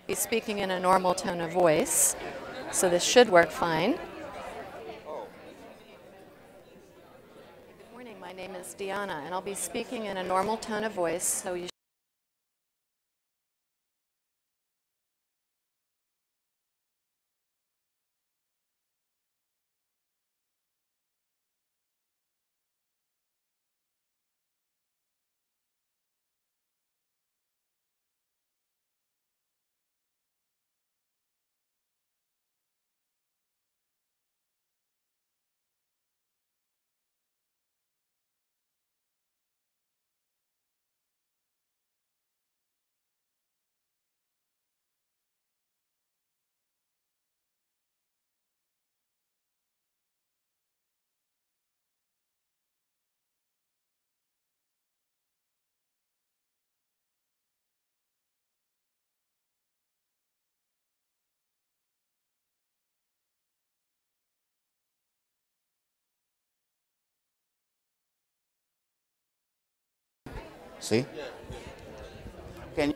be speaking in a normal tone of voice, so this should work fine. Good morning, my name is Deanna, and I'll be speaking in a normal tone of voice, so you See? Can you?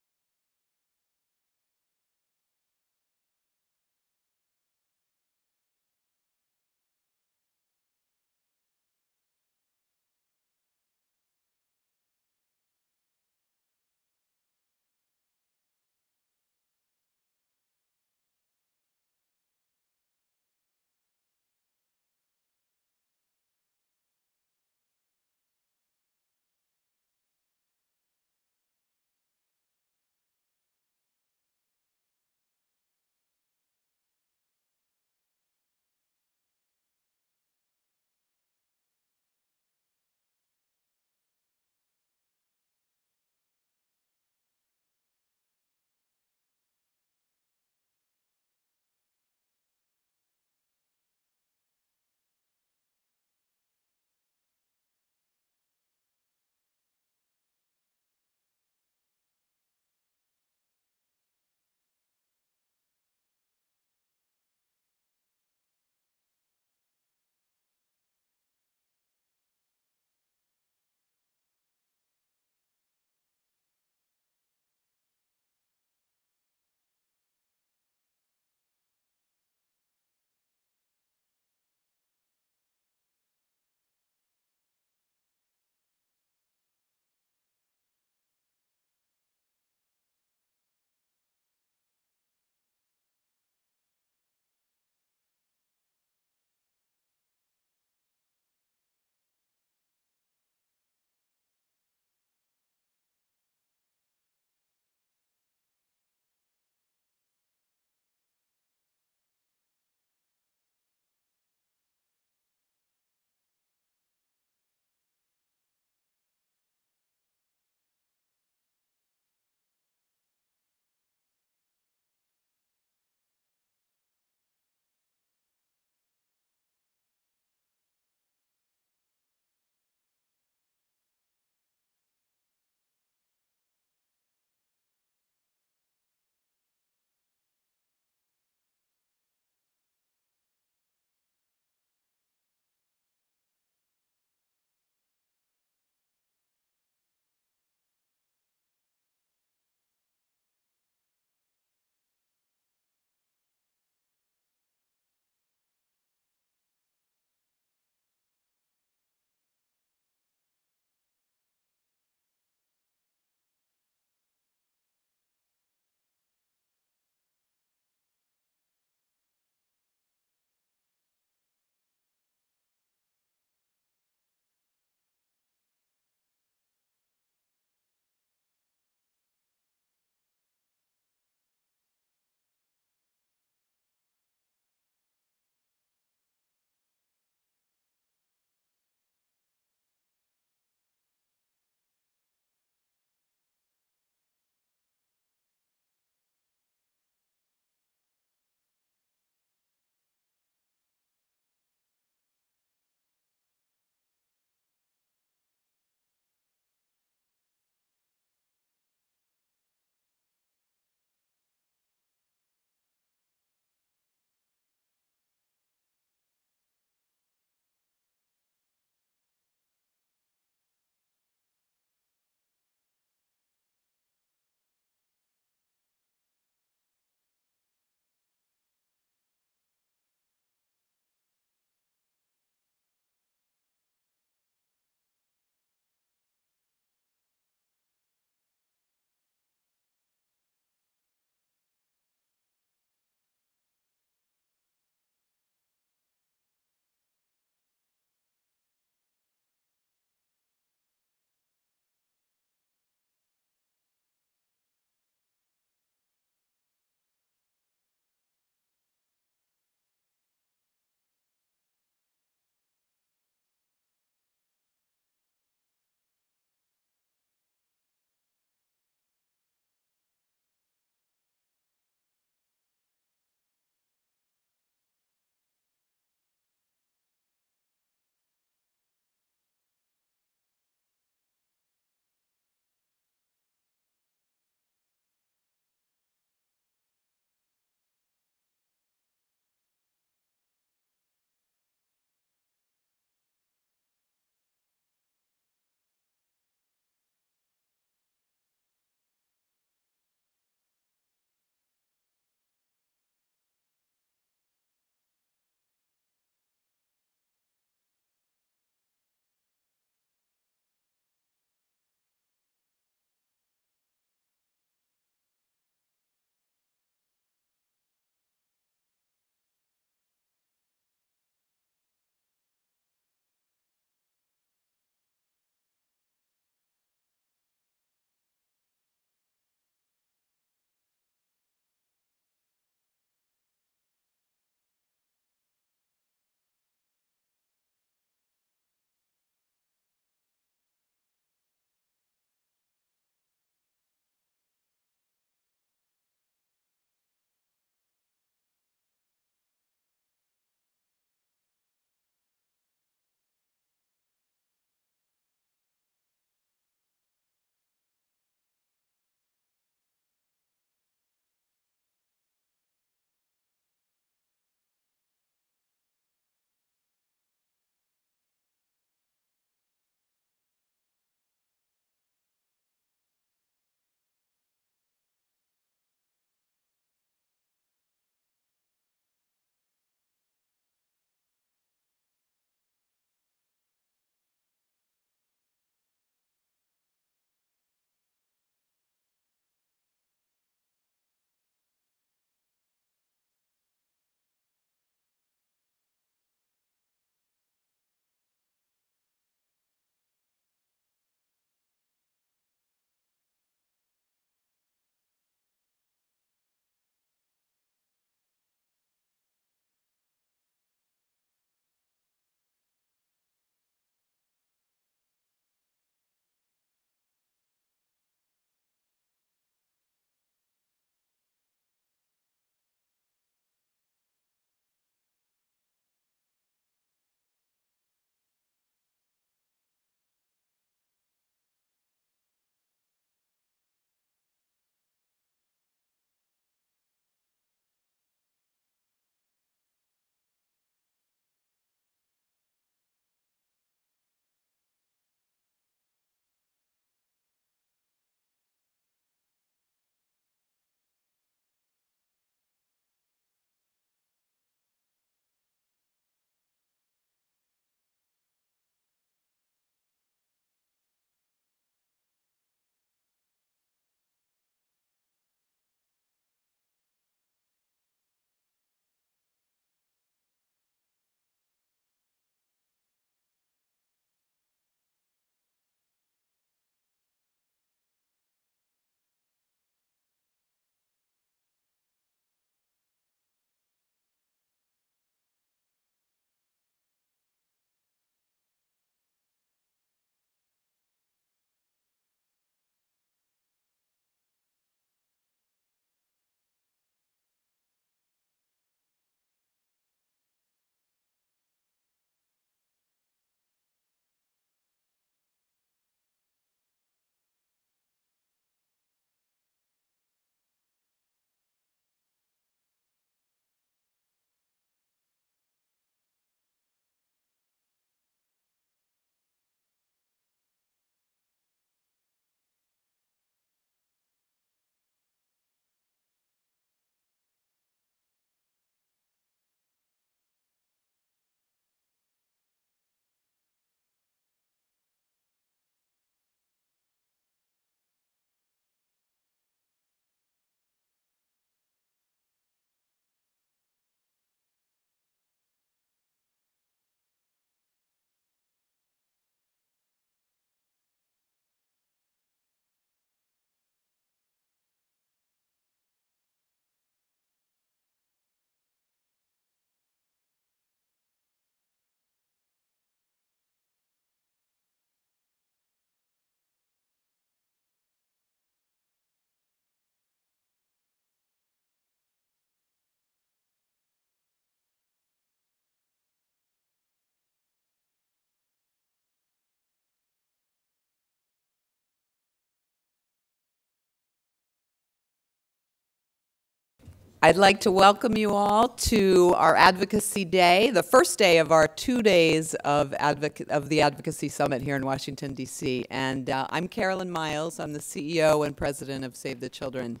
I'd like to welcome you all to our Advocacy Day, the first day of our 2 days of the Advocacy Summit here in Washington, D.C. And I'm Carolyn Miles. I'm the CEO and president of Save the Children.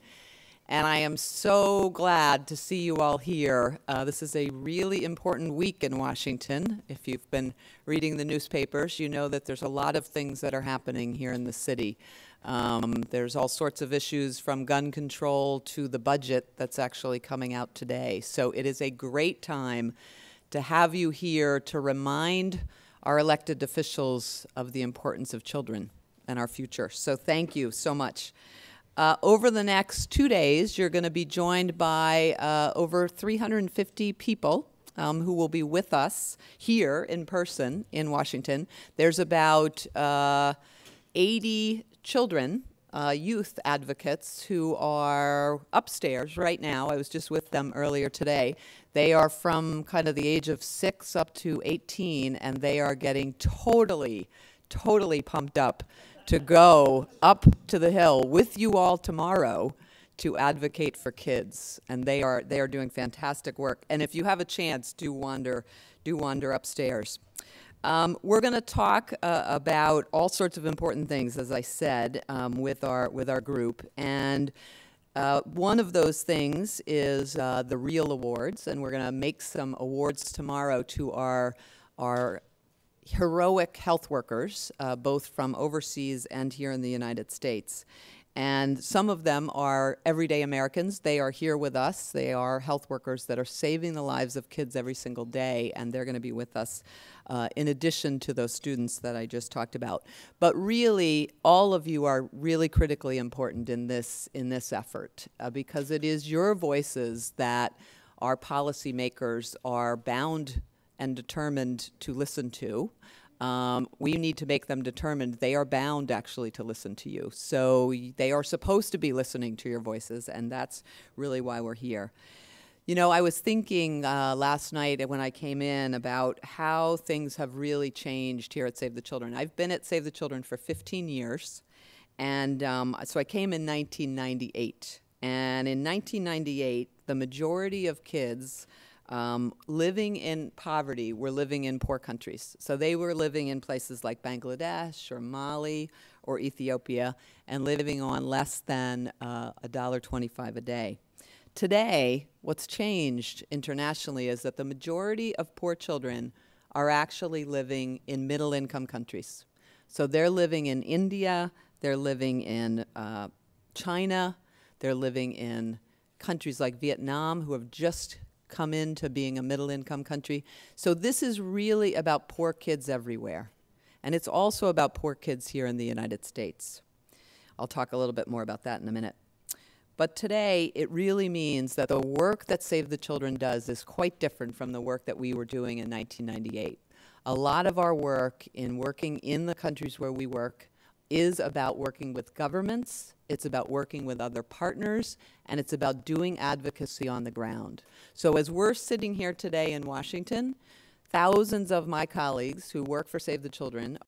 And I am so glad to see you all here. This is a really important week in Washington. If you've been reading the newspapers, you know that there's a lot of things that are happening here in the city. There's all sorts of issues from gun control to the budget that's actually coming out today. So it is a great time to have you here to remind our elected officials of the importance of children and our future. So thank you so much. Over the next 2 days, you're going to be joined by over 350 people who will be with us here in person in Washington. There's about 80 children, youth advocates who are upstairs right now. I was just with them earlier today. They are from kind of the age of 6 up to 18, and they are getting totally pumped up to go up to the Hill with you all tomorrow to advocate for kids. And they are doing fantastic work. And if you have a chance, do wander upstairs. We're going to talk about all sorts of important things, as I said, with our group. And one of those things is the Real Awards, and we're going to make some awards tomorrow to our heroic health workers, both from overseas and here in the United States. And some of them are everyday Americans. They are here with us. They are health workers that are saving the lives of kids every single day, and they're going to be with us in addition to those students that I just talked about. But really, all of you are really critically important in this effort because it is your voices that our policymakers are bound and determined to listen to. We need to make them determined. They are bound, actually, to listen to you. So they are supposed to be listening to your voices, and that's really why we're here. You know, I was thinking last night when I came in about how things have really changed here at Save the Children. I've been at Save the Children for 15 years, and so I came in 1998. And in 1998, the majority of kids living in poverty were living in poor countries. So they were living in places like Bangladesh or Mali or Ethiopia and living on less than $1.25 a day. Today, what's changed internationally is that the majority of poor children are actually living in middle-income countries. So they're living in India, they're living in China, they're living in countries like Vietnam who have just come into being a middle-income country. So this is really about poor kids everywhere. And it's also about poor kids here in the United States. I'll talk a little bit more about that in a minute. But today, it really means that the work that Save the Children does is quite different from the work that we were doing in 1998. A lot of our work in working in the countries where we work is about working with governments, it's about working with other partners, and it's about doing advocacy on the ground. So as we're sitting here today in Washington, thousands of my colleagues who work for Save the Children are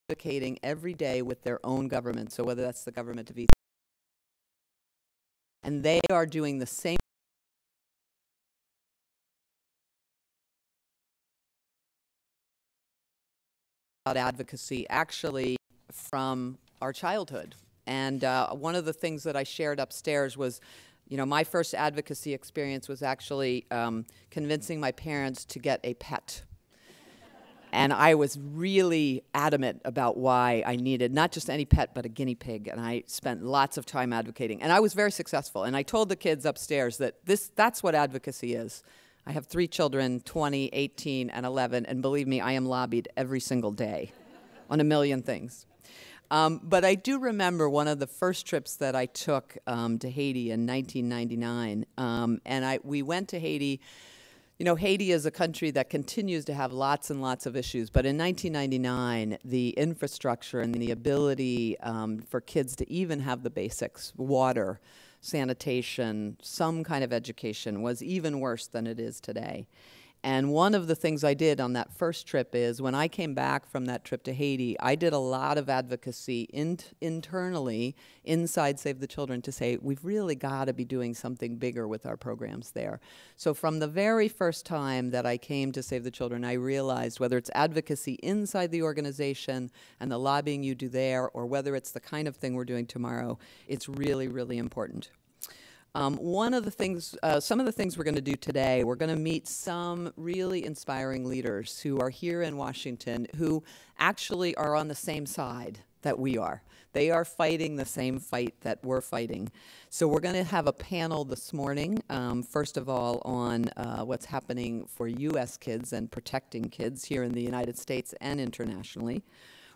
advocating every day with their own government, so whether that's the government of Ethiopia, and they are doing the same about advocacy actually from our childhood. And one of the things that I shared upstairs was, you know, my first advocacy experience was actually convincing my parents to get a pet. And I was really adamant about why I needed not just any pet, but a guinea pig. And I spent lots of time advocating. And I was very successful. And I told the kids upstairs that that's what advocacy is. I have 3 children, 20, 18, and 11. And believe me, I am lobbied every single day on a million things. But I do remember one of the first trips that I took to Haiti in 1999. And we went to Haiti. You know, Haiti is a country that continues to have lots and lots of issues, but in 1999, the infrastructure and the ability for kids to even have the basics, water, sanitation, some kind of education, was even worse than it is today. And one of the things I did on that first trip is when I came back from that trip to Haiti, I did a lot of advocacy internally inside Save the Children to say, we've really got to be doing something bigger with our programs there. So from the very first time that I came to Save the Children, I realized whether it's advocacy inside the organization and the lobbying you do there, or whether it's the kind of thing we're doing tomorrow, it's really, really important. One of the things, some of the things we're going to do today, we're going to meet some really inspiring leaders who are here in Washington who actually are on the same side that we are. They are fighting the same fight that we're fighting. So we're going to have a panel this morning, first of all, on what's happening for U.S. kids and protecting kids here in the United States and internationally.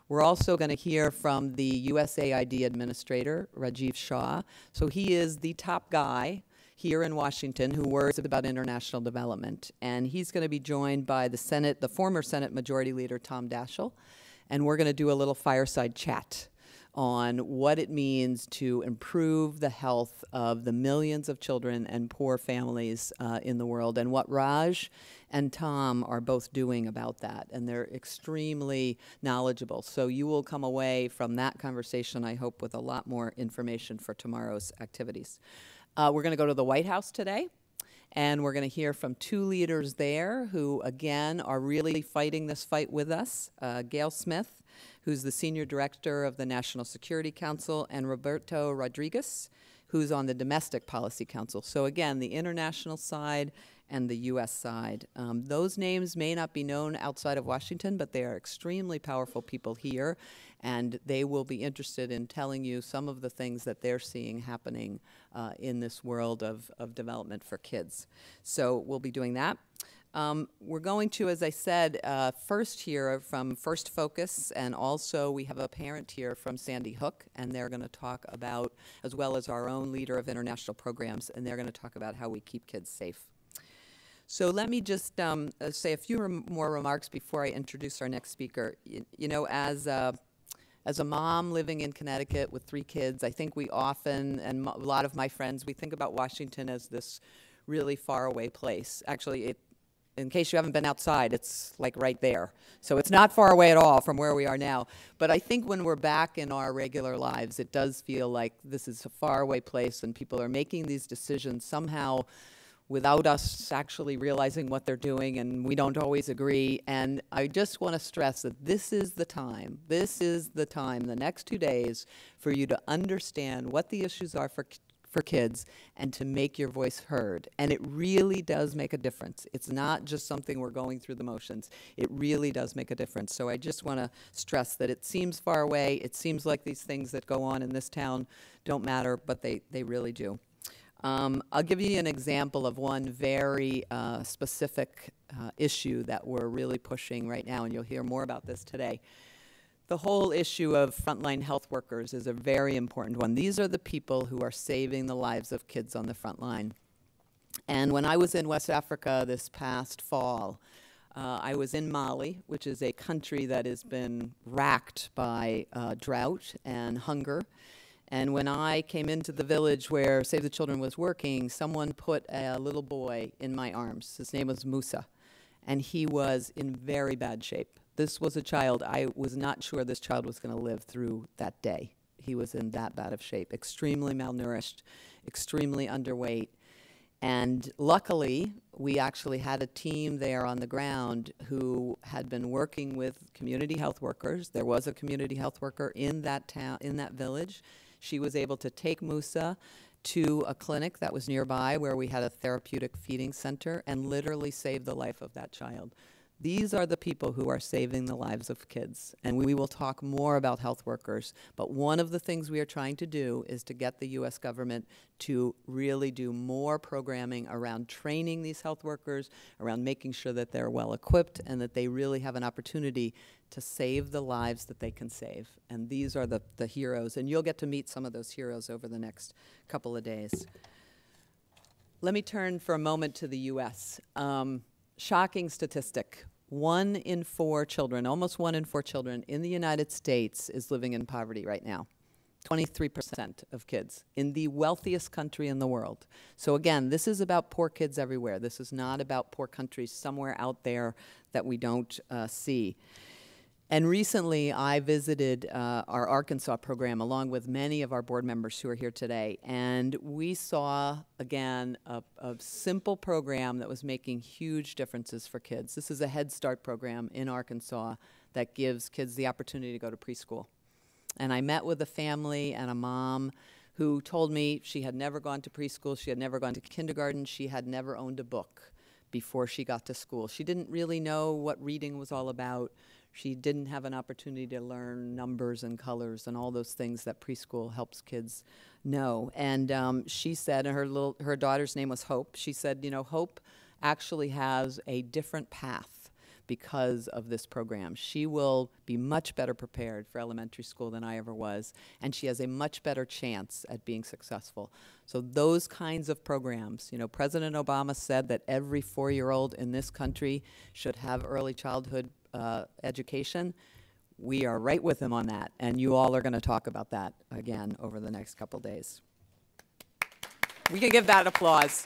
We're also going to hear from the USAID administrator, Rajiv Shah. So he is the top guy here in Washington who worries about international development. And he's going to be joined by the former Senate Majority Leader, Tom Daschle. And we're going to do a little fireside chat on what it means to improve the health of the millions of children and poor families in the world, and what Raj and Tom are both doing about that. And they're extremely knowledgeable. So you will come away from that conversation, I hope, with a lot more information for tomorrow's activities. We're going to go to the White House today. And we're going to hear from two leaders there who, again, are really fighting this fight with us. Gail Smith, who's the Senior Director of the National Security Council, and Roberto Rodriguez, who's on the Domestic Policy Council. So again, the international side and the U.S. side. Those names may not be known outside of Washington, but they are extremely powerful people here, and they will be interested in telling you some of the things that they're seeing happening in this world of development for kids. So we'll be doing that. We're going to, as I said, first hear from First Focus, and also we have a parent here from Sandy Hook, and they're going to talk about, as well as our own leader of international programs, and they're going to talk about how we keep kids safe. So let me just say a few more remarks before I introduce our next speaker. You know, as a mom living in Connecticut with 3 kids, I think we often, and a lot of my friends, we think about Washington as this really far away place. Actually, in case you haven't been outside, it's like right there. So it's not far away at all from where we are now. But I think when we're back in our regular lives, it does feel like this is a far away place, and people are making these decisions somehow without us actually realizing what they're doing, and we don't always agree. And I just want to stress that this is the time, the next 2 days, for you to understand what the issues are for kids and to make your voice heard. And it really does make a difference. It's not just something we're going through the motions. It really does make a difference. So I just want to stress that it seems far away. It seems like these things that go on in this town don't matter, but they really do. I'll give you an example of one very specific issue that we're really pushing right now, and you'll hear more about this today. The whole issue of frontline health workers is a very important one. These are the people who are saving the lives of kids on the front line. And when I was in West Africa this past fall, I was in Mali, which is a country that has been racked by drought and hunger. And when I came into the village where Save the Children was working, someone put a little boy in my arms. His name was Musa, and he was in very bad shape. This was a child, I was not sure this child was going to live through that day. He was in that bad of shape, extremely malnourished, extremely underweight. And luckily, we actually had a team there on the ground who had been working with community health workers. There was a community health worker in that town, in that village. She was able to take Musa to a clinic that was nearby where we had a therapeutic feeding center and literally save the life of that child. These are the people who are saving the lives of kids. And we will talk more about health workers. But one of the things we are trying to do is to get the U.S. government to really do more programming around training these health workers, around making sure that they're well equipped and that they really have an opportunity to save the lives that they can save. And these are the heroes. And you'll get to meet some of those heroes over the next couple of days. Let me turn for a moment to the U.S. Shocking statistic. 1 in 4 children, almost 1 in 4 children in the United States is living in poverty right now. 23% of kids in the wealthiest country in the world. So again, this is about poor kids everywhere. This is not about poor countries somewhere out there that we don't see. And recently, I visited our Arkansas program along with many of our board members who are here today. And we saw, again, a simple program that was making huge differences for kids. This is a Head Start program in Arkansas that gives kids the opportunity to go to preschool. And I met with a family and a mom who told me she had never gone to preschool, she had never gone to kindergarten, she had never owned a book before she got to school. She didn't really know what reading was all about. She didn't have an opportunity to learn numbers and colors and all those things that preschool helps kids know. And she said, and her daughter's name was Hope, she said, you know, Hope actually has a different path because of this program. She will be much better prepared for elementary school than I ever was, and she has a much better chance at being successful. So those kinds of programs, you know, President Obama said that every 4-year-old in this country should have early childhood education. We are right with him on that, and you all are going to talk about that again over the next couple days. We can give that applause.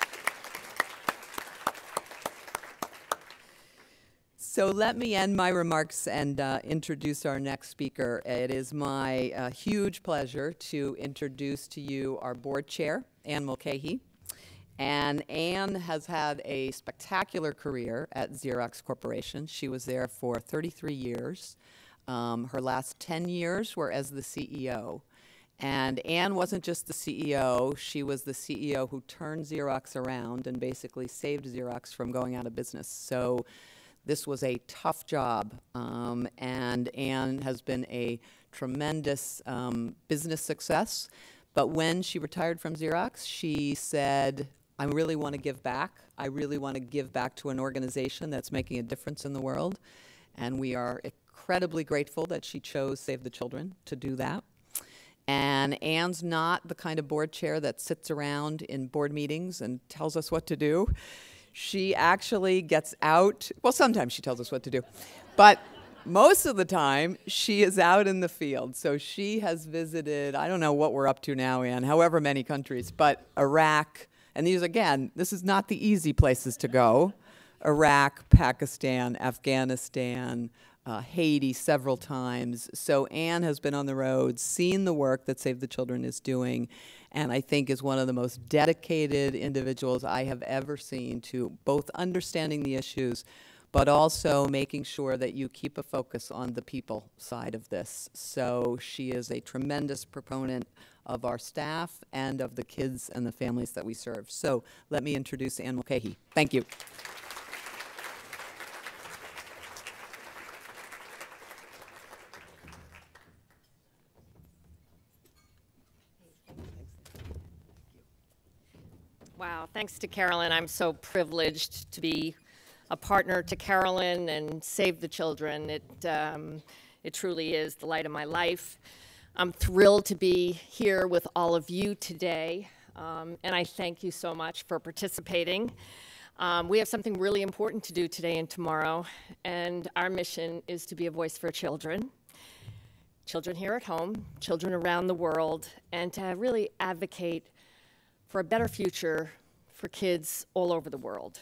So let me end my remarks and introduce our next speaker. It is my huge pleasure to introduce to you our board chair, Anne Mulcahy. And Anne has had a spectacular career at Xerox Corporation. She was there for 33 years. Her last 10 years were as the CEO. And Anne wasn't just the CEO, she was the CEO who turned Xerox around and basically saved Xerox from going out of business. So this was a tough job, and Anne has been a tremendous business success. But when she retired from Xerox, she said, I really want to give back. I really want to give back to an organization that's making a difference in the world. And we are incredibly grateful that she chose Save the Children to do that. And Anne's not the kind of board chair that sits around in board meetings and tells us what to do. She actually gets out. Well, sometimes she tells us what to do. But most of the time, she is out in the field. So she has visited, I don't know what we're up to now, Anne, however many countries, but Iraq. And these, again, this is not the easy places to go. Iraq, Pakistan, Afghanistan, Haiti several times. So Anne has been on the road, seen the work that Save the Children is doing, and I think is one of the most dedicated individuals I have ever seen to both understanding the issues, but also making sure that you keep a focus on the people side of this. So she is a tremendous proponent of our staff and of the kids and the families that we serve. So let me introduce Anne Mulcahy. Thank you. Wow, thanks to Carolyn. I'm so privileged to be a partner to Carolyn and Save the Children. It truly is the light of my life. I'm thrilled to be here with all of you today, and I thank you so much for participating. We have something really important to do today and tomorrow, and our mission is to be a voice for children. Children here at home, children around the world, and to really advocate for a better future for kids all over the world.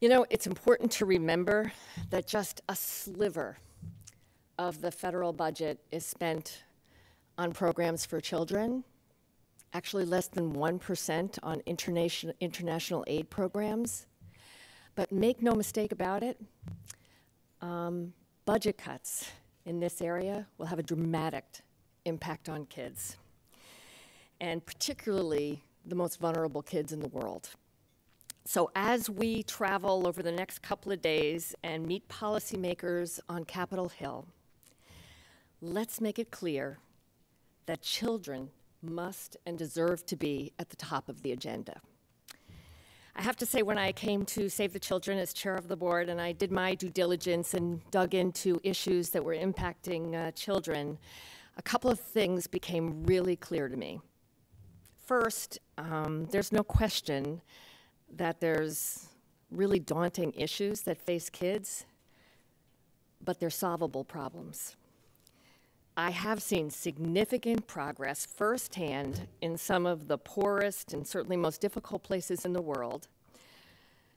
You know, it's important to remember that just a sliver of the federal budget is spent on programs for children, actually less than 1% on international aid programs. But make no mistake about it, budget cuts in this area will have a dramatic impact on kids, and particularly the most vulnerable kids in the world. So as we travel over the next couple of days and meet policymakers on Capitol Hill, let's make it clear that children must and deserve to be at the top of the agenda. I have to say, when I came to Save the Children as chair of the board and I did my due diligence and dug into issues that were impacting children, a couple of things became really clear to me. First, there's no question that there's really daunting issues that face kids, but they're solvable problems. I have seen significant progress firsthand in some of the poorest and certainly most difficult places in the world,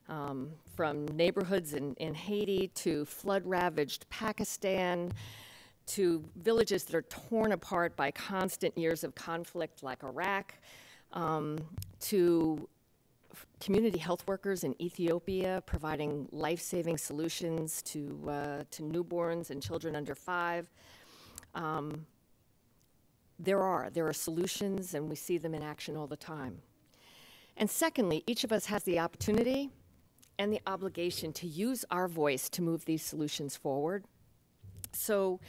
from neighborhoods in Haiti to flood-ravaged Pakistan to villages that are torn apart by constant years of conflict like Iraq, to community health workers in Ethiopia providing life-saving solutions to newborns and children under 5. There are solutions, and we see them in action all the time. And secondly, each of us has the opportunity and the obligation to use our voice to move these solutions forward. So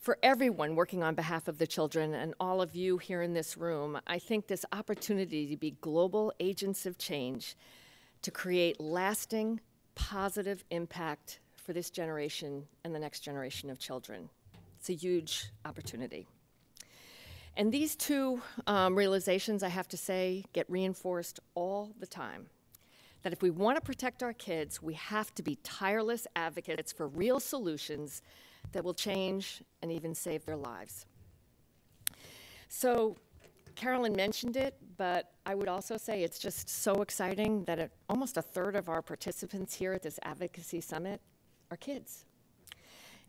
for everyone working on behalf of the children and all of you here in this room, I think this opportunity to be global agents of change, to create lasting, positive impact for this generation and the next generation of children. It's a huge opportunity. And these two realizations, I have to say, get reinforced all the time. That if we want to protect our kids, we have to be tireless advocates for real solutions that will change and even save their lives. So Carolyn mentioned it, but I would also say it's just so exciting that almost a third of our participants here at this Advocacy Summit are kids.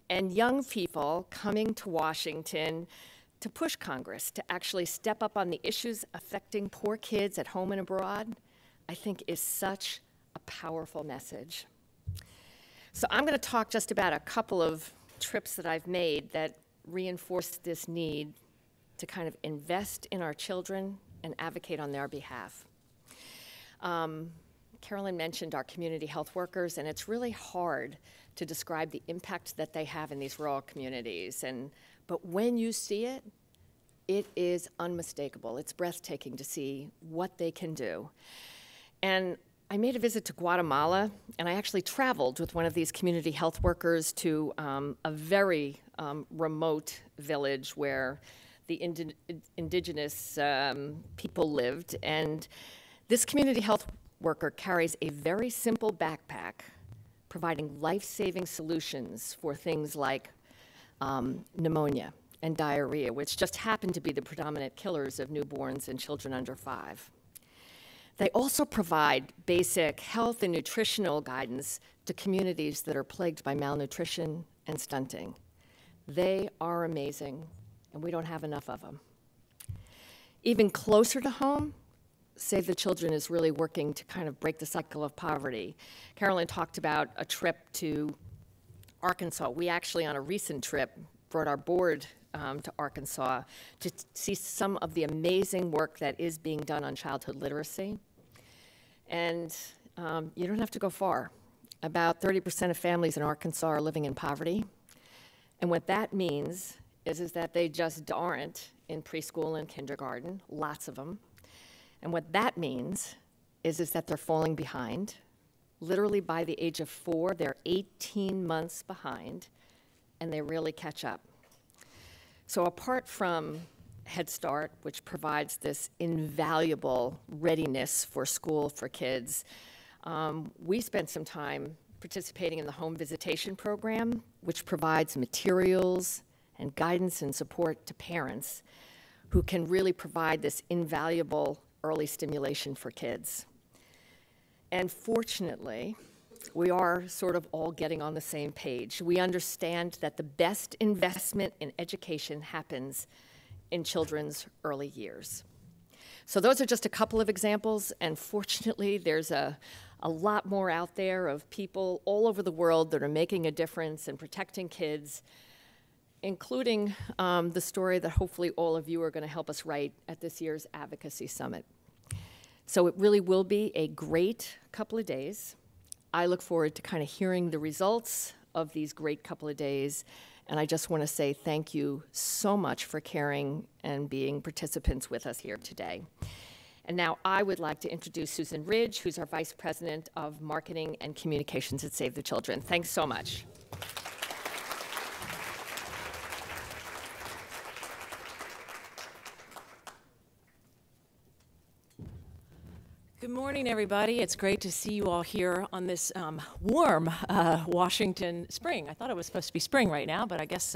And young people coming to Washington to push Congress to actually step up on the issues affecting poor kids at home and abroad, I think is such a powerful message. So I'm going to talk just about a couple of trips that I've made that reinforce this need to kind of invest in our children and advocate on their behalf. Carolyn mentioned our community health workers, and it's really hard to describe the impact that they have in these rural communities. But when you see it, it is unmistakable. It's breathtaking to see what they can do. And I made a visit to Guatemala, and I actually traveled with one of these community health workers to a very remote village where the indigenous people lived. And this community health worker carries a very simple backpack providing life-saving solutions for things like pneumonia and diarrhea, which just happen to be the predominant killers of newborns and children under 5. They also provide basic health and nutritional guidance to communities that are plagued by malnutrition and stunting. They are amazing, and we don't have enough of them. Even closer to home, Save the Children is really working to kind of break the cycle of poverty. Carolyn talked about a trip to Arkansas. We actually, on a recent trip, brought our board to Arkansas to see some of the amazing work that is being done on childhood literacy. And you don't have to go far. About 30% of families in Arkansas are living in poverty. And what that means is that they just aren't in preschool and kindergarten, lots of them. And what that means is that they're falling behind. Literally by the age of 4, they're 18 months behind, and they really catch up. So apart from Head Start, which provides this invaluable readiness for school for kids, we spent some time participating in the home visitation program, which provides materials and guidance and support to parents who can really provide this invaluable early stimulation for kids. And fortunately, we are sort of all getting on the same page. We understand that the best investment in education happens in children's early years. So those are just a couple of examples, and fortunately, there's a lot more out there of people all over the world that are making a difference and protecting kids, including the story that hopefully all of you are going to help us write at this year's Advocacy Summit. So it really will be a great couple of days. I look forward to kind of hearing the results of these great couple of days, and I just want to say thank you so much for caring and being participants with us here today. And now I would like to introduce Susan Ridge, who's our Vice President of Marketing and Communications at Save the Children. Thanks so much. Good morning, everybody. It's great to see you all here on this warm Washington spring. I thought it was supposed to be spring right now, but I guess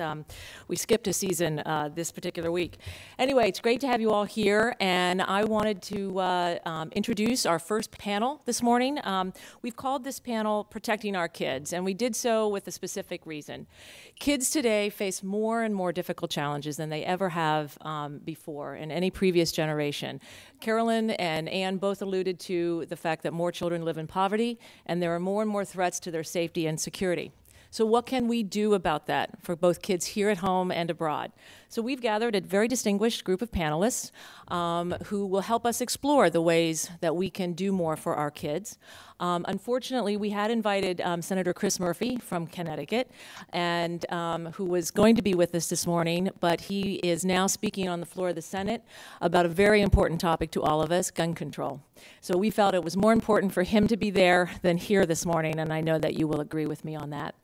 we skipped a season this particular week. Anyway, it's great to have you all here, and I wanted to introduce our first panel this morning. We've called this panel Protecting Our Kids, and we did so with a specific reason. Kids today face more and more difficult challenges than they ever have before in any previous generation. Carolyn and Ann both alluded to the fact that more children live in poverty, and there are more and more threats to their safety and security. So what can we do about that for both kids here at home and abroad? So we've gathered a very distinguished group of panelists who will help us explore the ways that we can do more for our kids. Unfortunately, we had invited Senator Chris Murphy from Connecticut, and who was going to be with us this morning, but he is now speaking on the floor of the Senate about a very important topic to all of us, gun control. So we felt it was more important for him to be there than here this morning, and I know that you will agree with me on that.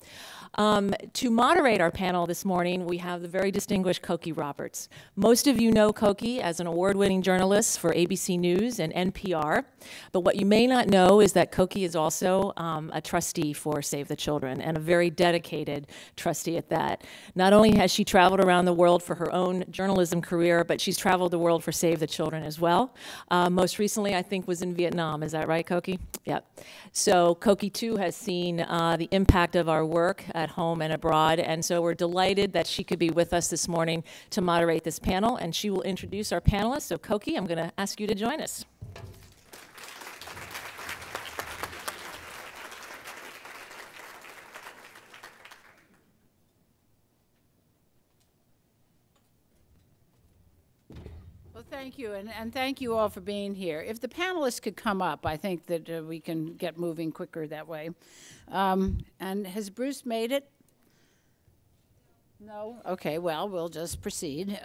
To moderate our panel this morning, we have the very distinguished Cokie Roberts. Most of you know Cokie as an award-winning journalist for ABC News and NPR, but what you may not know is that Cokie is also a trustee for Save the Children, and a very dedicated trustee at that. Not only has she traveled around the world for her own journalism career, but she's traveled the world for Save the Children as well. Most recently, I think, was in Vietnam. Is that right, Cokie? Yep. So Cokie, too, has seen the impact of our work at home and abroad, and so we're delighted that she could be with us this morning to moderate this panel, and she will introduce our panelists. So Cokie, I'm going to ask you to join us. Well, thank you, and thank you all for being here. If the panelists could come up, I think that we can get moving quicker that way. And has Bruce made it? No? Okay, well, we'll just proceed.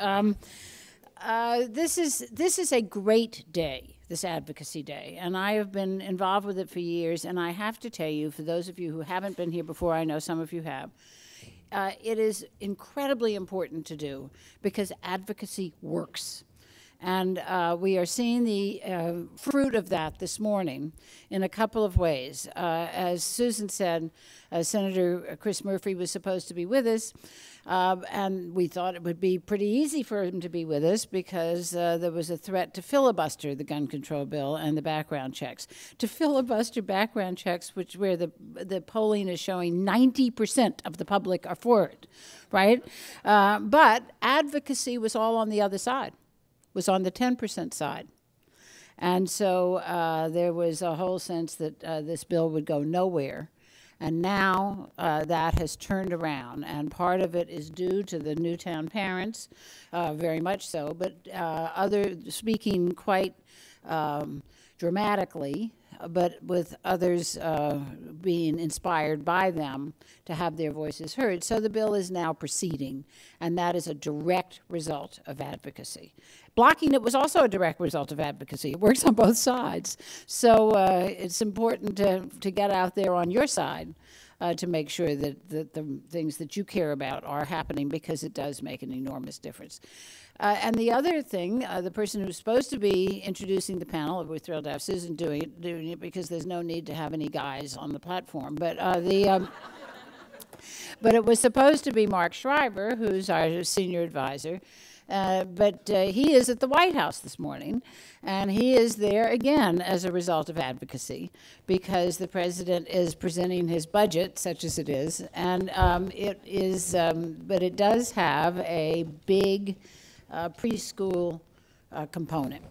This is a great day, this Advocacy Day, and I have been involved with it for years, and I have to tell you, for those of you who haven't been here before, I know some of you have, it is incredibly important to do because advocacy works. And we are seeing the fruit of that this morning in a couple of ways. As Susan said, Senator Chris Murphy was supposed to be with us, and we thought it would be pretty easy for him to be with us because there was a threat to filibuster the gun control bill and the background checks. To filibuster background checks, where the polling is showing 90% of the public are for it, right? But advocacy was all on the other side. Was on the 10% side. And so there was a whole sense that this bill would go nowhere. And now that has turned around. And part of it is due to the Newtown parents, very much so, but speaking quite dramatically, but with others being inspired by them to have their voices heard. So the bill is now proceeding, and that is a direct result of advocacy. Blocking it was also a direct result of advocacy. It works on both sides. So it's important to get out there on your side to make sure that the things that you care about are happening, because it does make an enormous difference. And the other thing, the person who's supposed to be introducing the panel, we're thrilled to have Susan doing it because there's no need to have any guys on the platform. But but it was supposed to be Mark Shriver, who's our senior advisor. But he is at the White House this morning, and he is there again as a result of advocacy, because the president is presenting his budget, such as it is, and but it does have a big preschool component.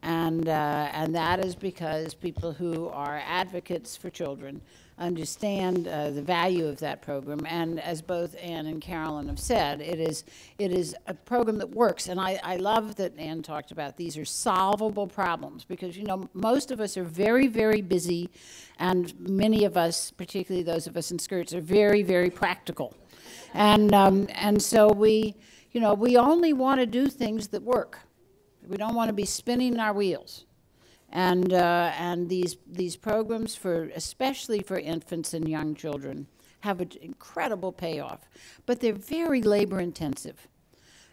And that is because people who are advocates for children understand the value of that program. And as both Ann and Carolyn have said, it is a program that works. And I love that Ann talked about these are solvable problems, because, you know, most of us are very, very busy, and many of us, particularly those of us in skirts, are very, very practical. And so we only want to do things that work. We don't want to be spinning our wheels. And these programs, especially for infants and young children, have an incredible payoff. But they're very labor intensive.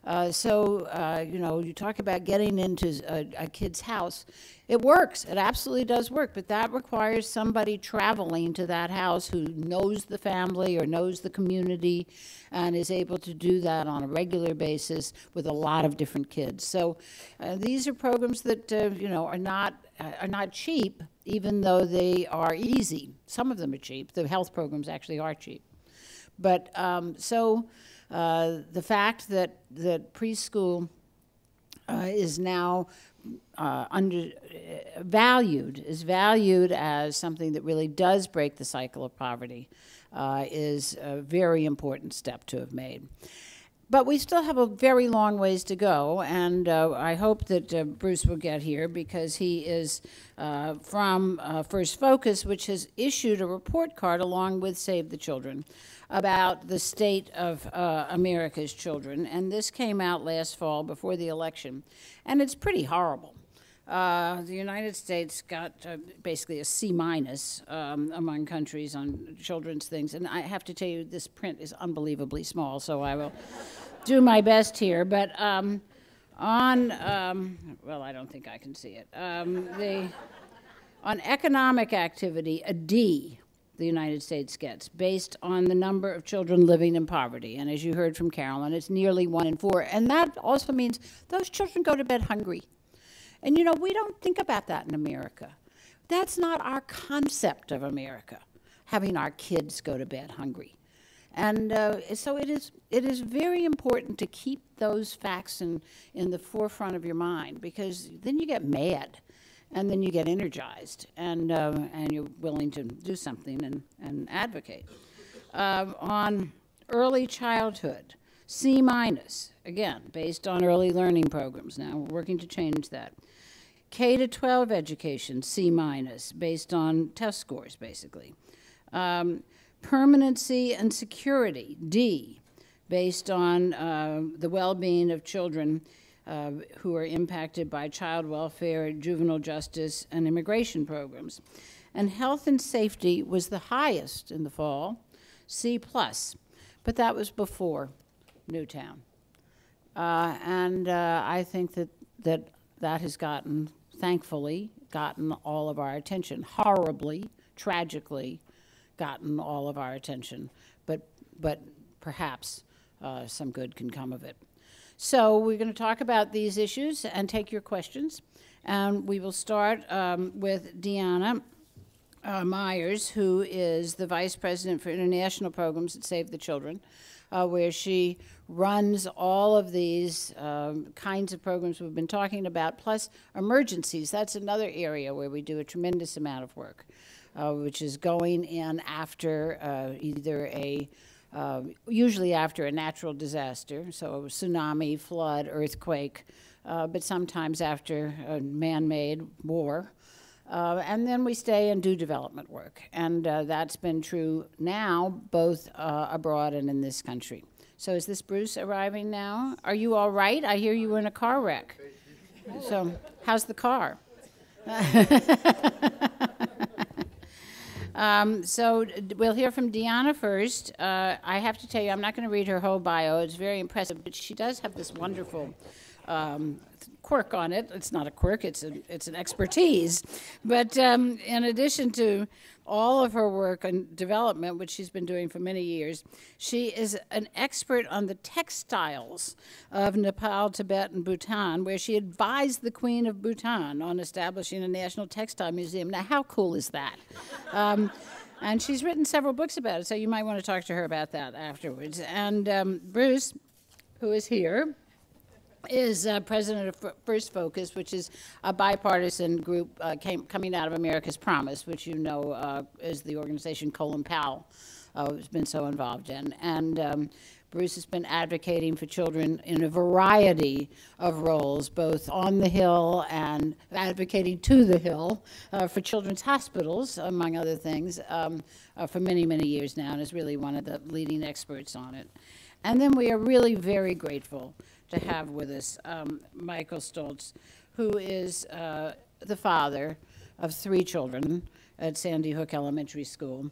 You know, you talk about getting into a kid's house. It works. It absolutely does work. But that requires somebody traveling to that house who knows the family or knows the community and is able to do that on a regular basis with a lot of different kids. So these are programs that, you know, are not cheap, even though they are easy. Some of them are cheap. The health programs actually are cheap. But the fact that preschool is now valued as something that really does break the cycle of poverty is a very important step to have made. But we still have a very long ways to go, and I hope that Bruce will get here because he is from First Focus, which has issued a report card along with Save the Children about the state of America's children. And this came out last fall before the election, and it's pretty horrible. The United States got basically a C- among countries on children's things. And I have to tell you, this print is unbelievably small, so I will do my best here. But well, I don't think I can see it. On economic activity, a D the United States gets based on the number of children living in poverty. And as you heard from Carolyn, it's nearly 1 in 4. And that also means those children go to bed hungry. And, you know, we don't think about that in America. That's not our concept of America, having our kids go to bed hungry. And so it is very important to keep those facts in the forefront of your mind, because then you get mad, and then you get energized, and you're willing to do something and advocate. On early childhood, C-, again, based on early learning programs. Now, we're working to change that. K-12 education, C-, based on test scores, basically. Permanency and security, D, based on the well-being of children who are impacted by child welfare, juvenile justice, and immigration programs. And health and safety was the highest in the fall, C+, but that was before Newtown. I think that has thankfully gotten all of our attention, horribly, tragically gotten all of our attention, but perhaps some good can come of it. So we're going to talk about these issues and take your questions. And we will start with Deanna Myers, who is the Vice President for International Programs at Save the Children, where she runs all of these kinds of programs we've been talking about, plus emergencies. That's another area where we do a tremendous amount of work, which is going in after usually after a natural disaster, so a tsunami, flood, earthquake, but sometimes after a man-made war. And then we stay and do development work. And that's been true now, both abroad and in this country. So is this Bruce arriving now? Are you all right? I hear you were in a car wreck. So how's the car? So we'll hear from Deanna first. I have to tell you, I'm not going to read her whole bio. It's very impressive, but she does have this wonderful quirk on it. It's not a quirk, it's an expertise. But in addition to all of her work on development, which she's been doing for many years, she is an expert on the textiles of Nepal, Tibet, and Bhutan, where she advised the Queen of Bhutan on establishing a national textile museum. Now, how cool is that? And she's written several books about it, so you might want to talk to her about that afterwards. And Bruce, who is here, is president of First Focus, which is a bipartisan group coming out of America's Promise, which you know is the organization Colin Powell has been so involved in. And Bruce has been advocating for children in a variety of roles, both on the Hill and advocating to the Hill for children's hospitals, among other things, for many, many years now, and is really one of the leading experts on it. And then we are really very grateful to have with us Michael Stoltz, who is the father of 3 children at Sandy Hook Elementary School.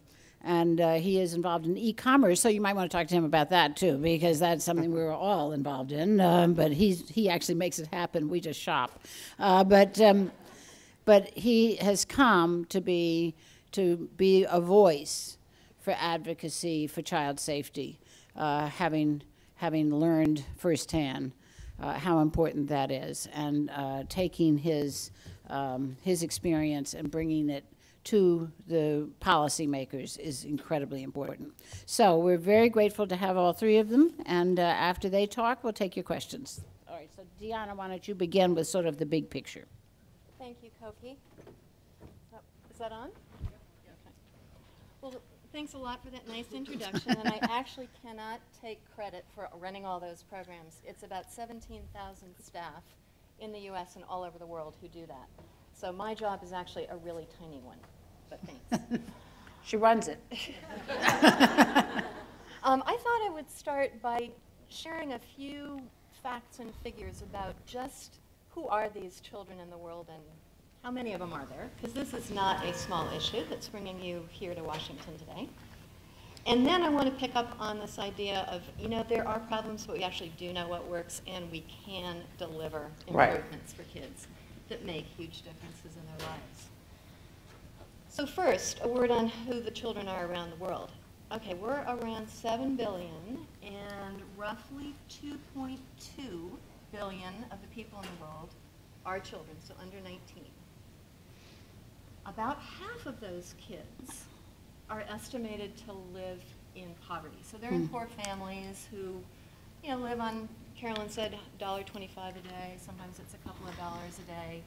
And he is involved in e-commerce, so you might want to talk to him about that too, because that's something we're all involved in. But he actually makes it happen. We just shop. But he has come to be a voice for advocacy for child safety, having learned firsthand how important that is, and taking his experience and bringing it to the policymakers is incredibly important. So we're very grateful to have all three of them, and after they talk, we'll take your questions. All right, so Deanna, why don't you begin with sort of the big picture? Thank you, Cokie. Is that on? Okay. Well, thanks a lot for that nice introduction, and I actually cannot take credit for running all those programs. It's about 17,000 staff in the U.S. and all over the world who do that. So my job is actually a really tiny one, but thanks. She runs it. I thought I would start by sharing a few facts and figures about just who are these children in the world and how many of them are there, because this is not a small issue that's bringing you here to Washington today. And then I want to pick up on this idea of, there are problems, but we actually do know what works, and we can deliver improvements for kids that make huge differences in their lives. So first, a word on who the children are around the world. Okay, we're around 7 billion, and roughly 2.2 billion of the people in the world are children, so under 19. About half of those kids are estimated to live in poverty. So they're in poor families who, live on, Carolyn said, $1.25 a day. Sometimes it's a couple of dollars a day.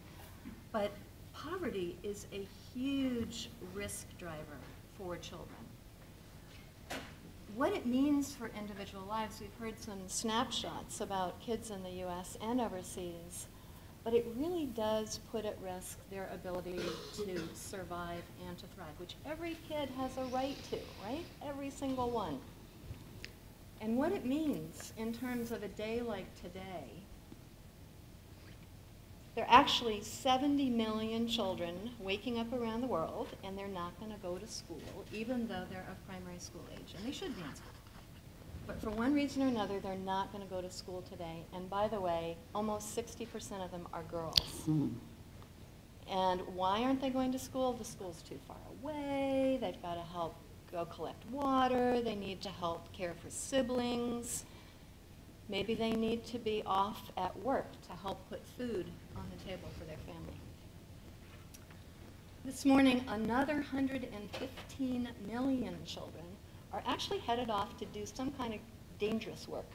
But poverty is a huge risk driver for children. What it means for individual lives, we've heard some snapshots about kids in the U.S. and overseas, but it really does put at risk their ability to survive and to thrive, which every kid has a right to, right? Every single one. And what it means in terms of a day like today, there are actually 70 million children waking up around the world, and they're not going to go to school, even though they're of primary school age, and they should be in school. But for one reason or another, they're not going to go to school today. And by the way, almost 60% of them are girls. And why aren't they going to school? The school's too far away. They've got to help go collect water. They need to help care for siblings. Maybe they need to be off at work to help put food on the table for their family. This morning, another 115 million children are actually headed off to do some kind of dangerous work.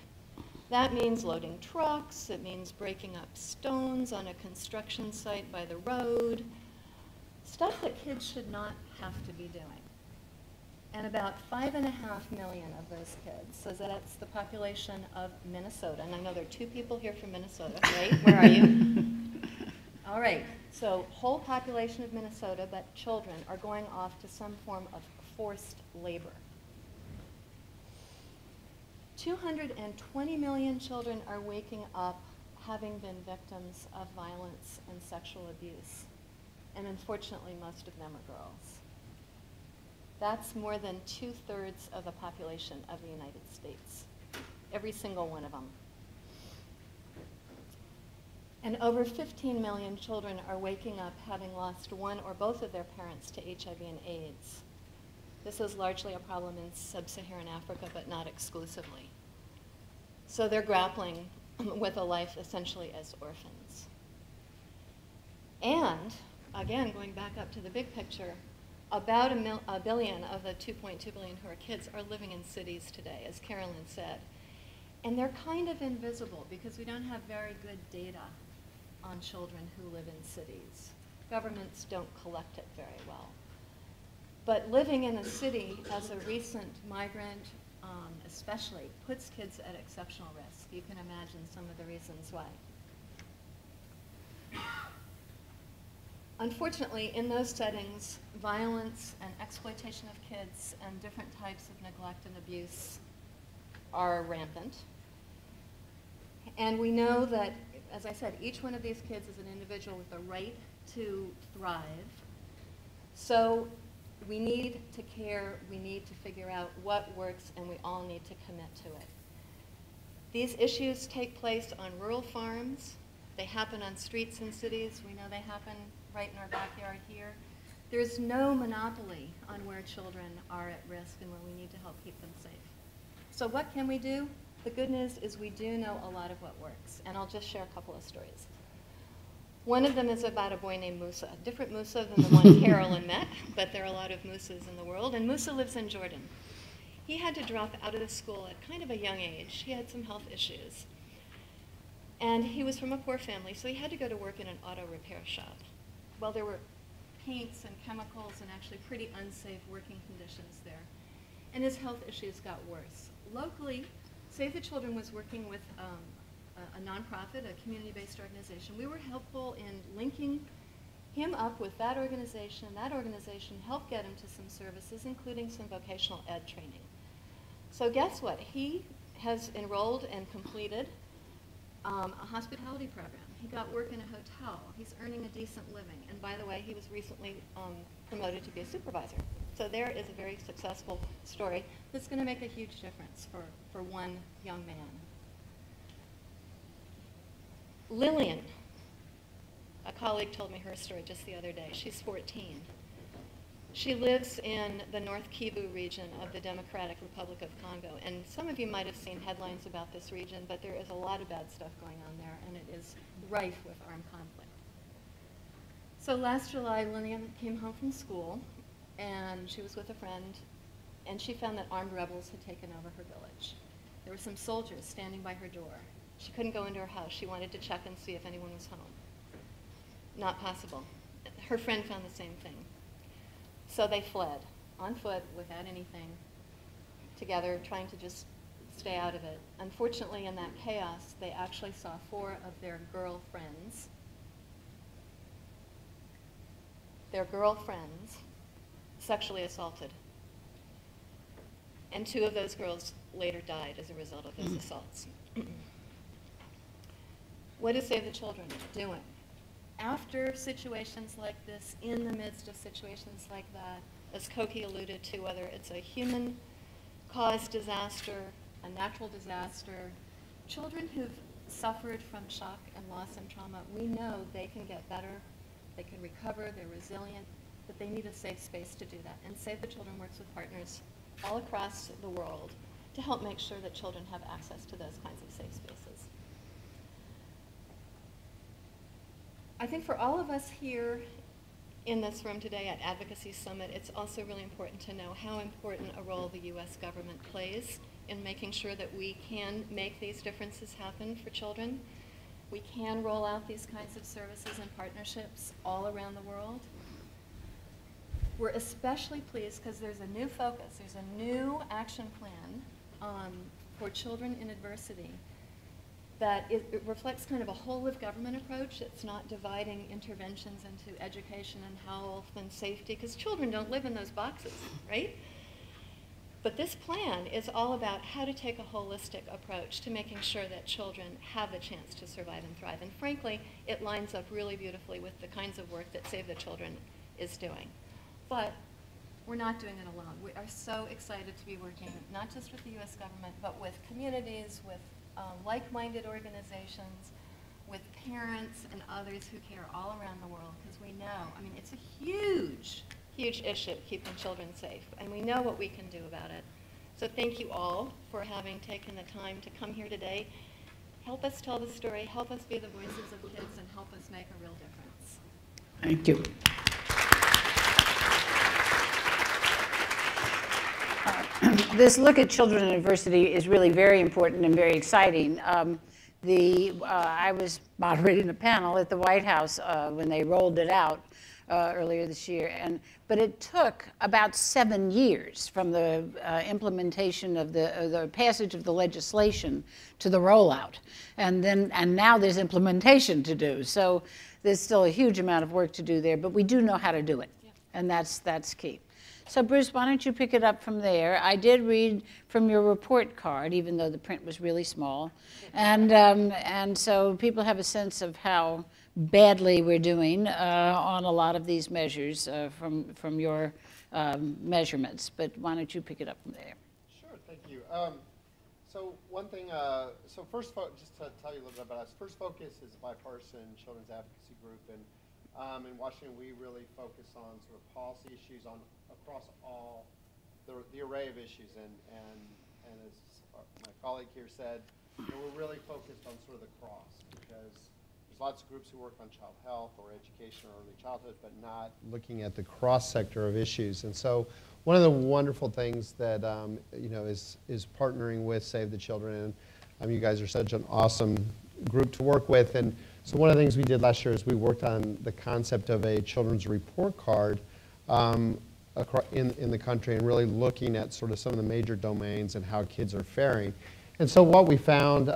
That means loading trucks, it means breaking up stones on a construction site by the road, stuff that kids should not have to be doing. And about 5.5 million of those kids, so that's the population of Minnesota. And I know there are 2 people here from Minnesota, right? Where are you? All right, so whole population of Minnesota, but children are going off to some form of forced labor. 220 million children are waking up having been victims of violence and sexual abuse. And unfortunately, most of them are girls. That's more than 2/3 of the population of the United States, every single one of them. And over 15 million children are waking up having lost one or both of their parents to HIV and AIDS. This is largely a problem in sub-Saharan Africa, but not exclusively. So they're grappling with a life essentially as orphans. And, again, going back up to the big picture, about a billion of the 2.2 billion who are kids are living in cities today, as Carolyn said. And they're kind of invisible because we don't have very good data on children who live in cities. Governments don't collect it very well. But living in a city as a recent migrant, especially, puts kids at exceptional risk. You can imagine some of the reasons why. Unfortunately, in those settings, violence and exploitation of kids and different types of neglect and abuse are rampant. And we know that, as I said, each one of these kids is an individual with a right to thrive. So We need to care, we need to figure out what works, and we all need to commit to it. These issues take place on rural farms. They happen on streets in cities. We know they happen right in our backyard here. There's no monopoly on where children are at risk and where we need to help keep them safe. So what can we do? The good news is we do know a lot of what works, and I'll just share a couple of stories. One of them is about a boy named Musa, different Musa than the one Carolyn met, but there are a lot of Musas in the world, and Musa lives in Jordan. He had to drop out of the school at kind of a young age. He had some health issues. And he was from a poor family, so he had to go to work in an auto repair shop. Well, there were paints and chemicals and actually pretty unsafe working conditions there. And his health issues got worse. Locally, Save the Children was working with a nonprofit, a community-based organization. We were helpful in linking him up with that organization. That organization helped get him to some services, including some vocational ed training. So guess what? He has enrolled and completed a hospitality program. He got work in a hotel. He's earning a decent living. And by the way, he was recently promoted to be a supervisor. So there is a very successful story that's going to make a huge difference for one young man. Lillian, a colleague told me her story just the other day. She's 14. She lives in the North Kivu region of the Democratic Republic of Congo. And some of you might have seen headlines about this region, but there is a lot of bad stuff going on there, and it is rife with armed conflict. So last July, Lillian came home from school, and she was with a friend, and she found that armed rebels had taken over her village. There were some soldiers standing by her door. She couldn't go into her house. She wanted to check and see if anyone was home. Not possible. Her friend found the same thing. So they fled, on foot, without anything, together, trying to just stay out of it. Unfortunately, in that chaos, they actually saw 4 of their girlfriends sexually assaulted. And 2 of those girls later died as a result of those assaults. What is Save the Children doing? After situations like this, in the midst of situations like that, as Cokie alluded to, whether it's a human-caused disaster, a natural disaster, children who've suffered from shock and loss and trauma, we know they can get better, they can recover, they're resilient, but they need a safe space to do that. And Save the Children works with partners all across the world to help make sure that children have access to those kinds of safe spaces. I think for all of us here in this room today at Advocacy Summit, it's also really important to know how important a role the U.S. government plays in making sure that we can make these differences happen for children. We can roll out these kinds of services and partnerships all around the world. We're especially pleased because there's a new focus, there's a new action plan for children in adversity that it reflects kind of a whole of government approach. It's not dividing interventions into education and health and safety, because children don't live in those boxes, right? But this plan is all about how to take a holistic approach to making sure that children have a chance to survive and thrive. And frankly, it lines up really beautifully with the kinds of work that Save the Children is doing. But we're not doing it alone. We are so excited to be working not just with the U.S. government, but with communities, with like-minded organizations, with parents and others who care all around the world, because we know, I mean, it's a huge, huge issue keeping children safe, and we know what we can do about it. So thank you all for having taken the time to come here today. Help us tell the story, help us be the voices of kids, and help us make a real difference. Thank you. This look at children in adversity is really very important and very exciting. I was moderating a panel at the White House when they rolled it out earlier this year, but it took about 7 years from the implementation of the passage of the legislation to the rollout, and now there's implementation to do. So there's still a huge amount of work to do there, but we do know how to do it, and that's key. So Bruce, why don't you pick it up from there? I did read from your report card, even though the print was really small. And so people have a sense of how badly we're doing on a lot of these measures from your measurements. But why don't you pick it up from there? Sure, thank you. So one thing, so first, just to tell you a little bit about us, First Focus is a bipartisan children's advocacy group, and in Washington we really focus on sort of policy issues across all the array of issues, and as my colleague here said, we're really focused on sort of the cross, because there's lots of groups who work on child health or education or early childhood, but not looking at the cross sector of issues. And so one of the wonderful things that is partnering with Save the Children, and you guys are such an awesome group to work with. And so one of the things we did last year is we worked on the concept of a children's report card in the country, and really looking at sort of some of the major domains and how kids are faring. And so what we found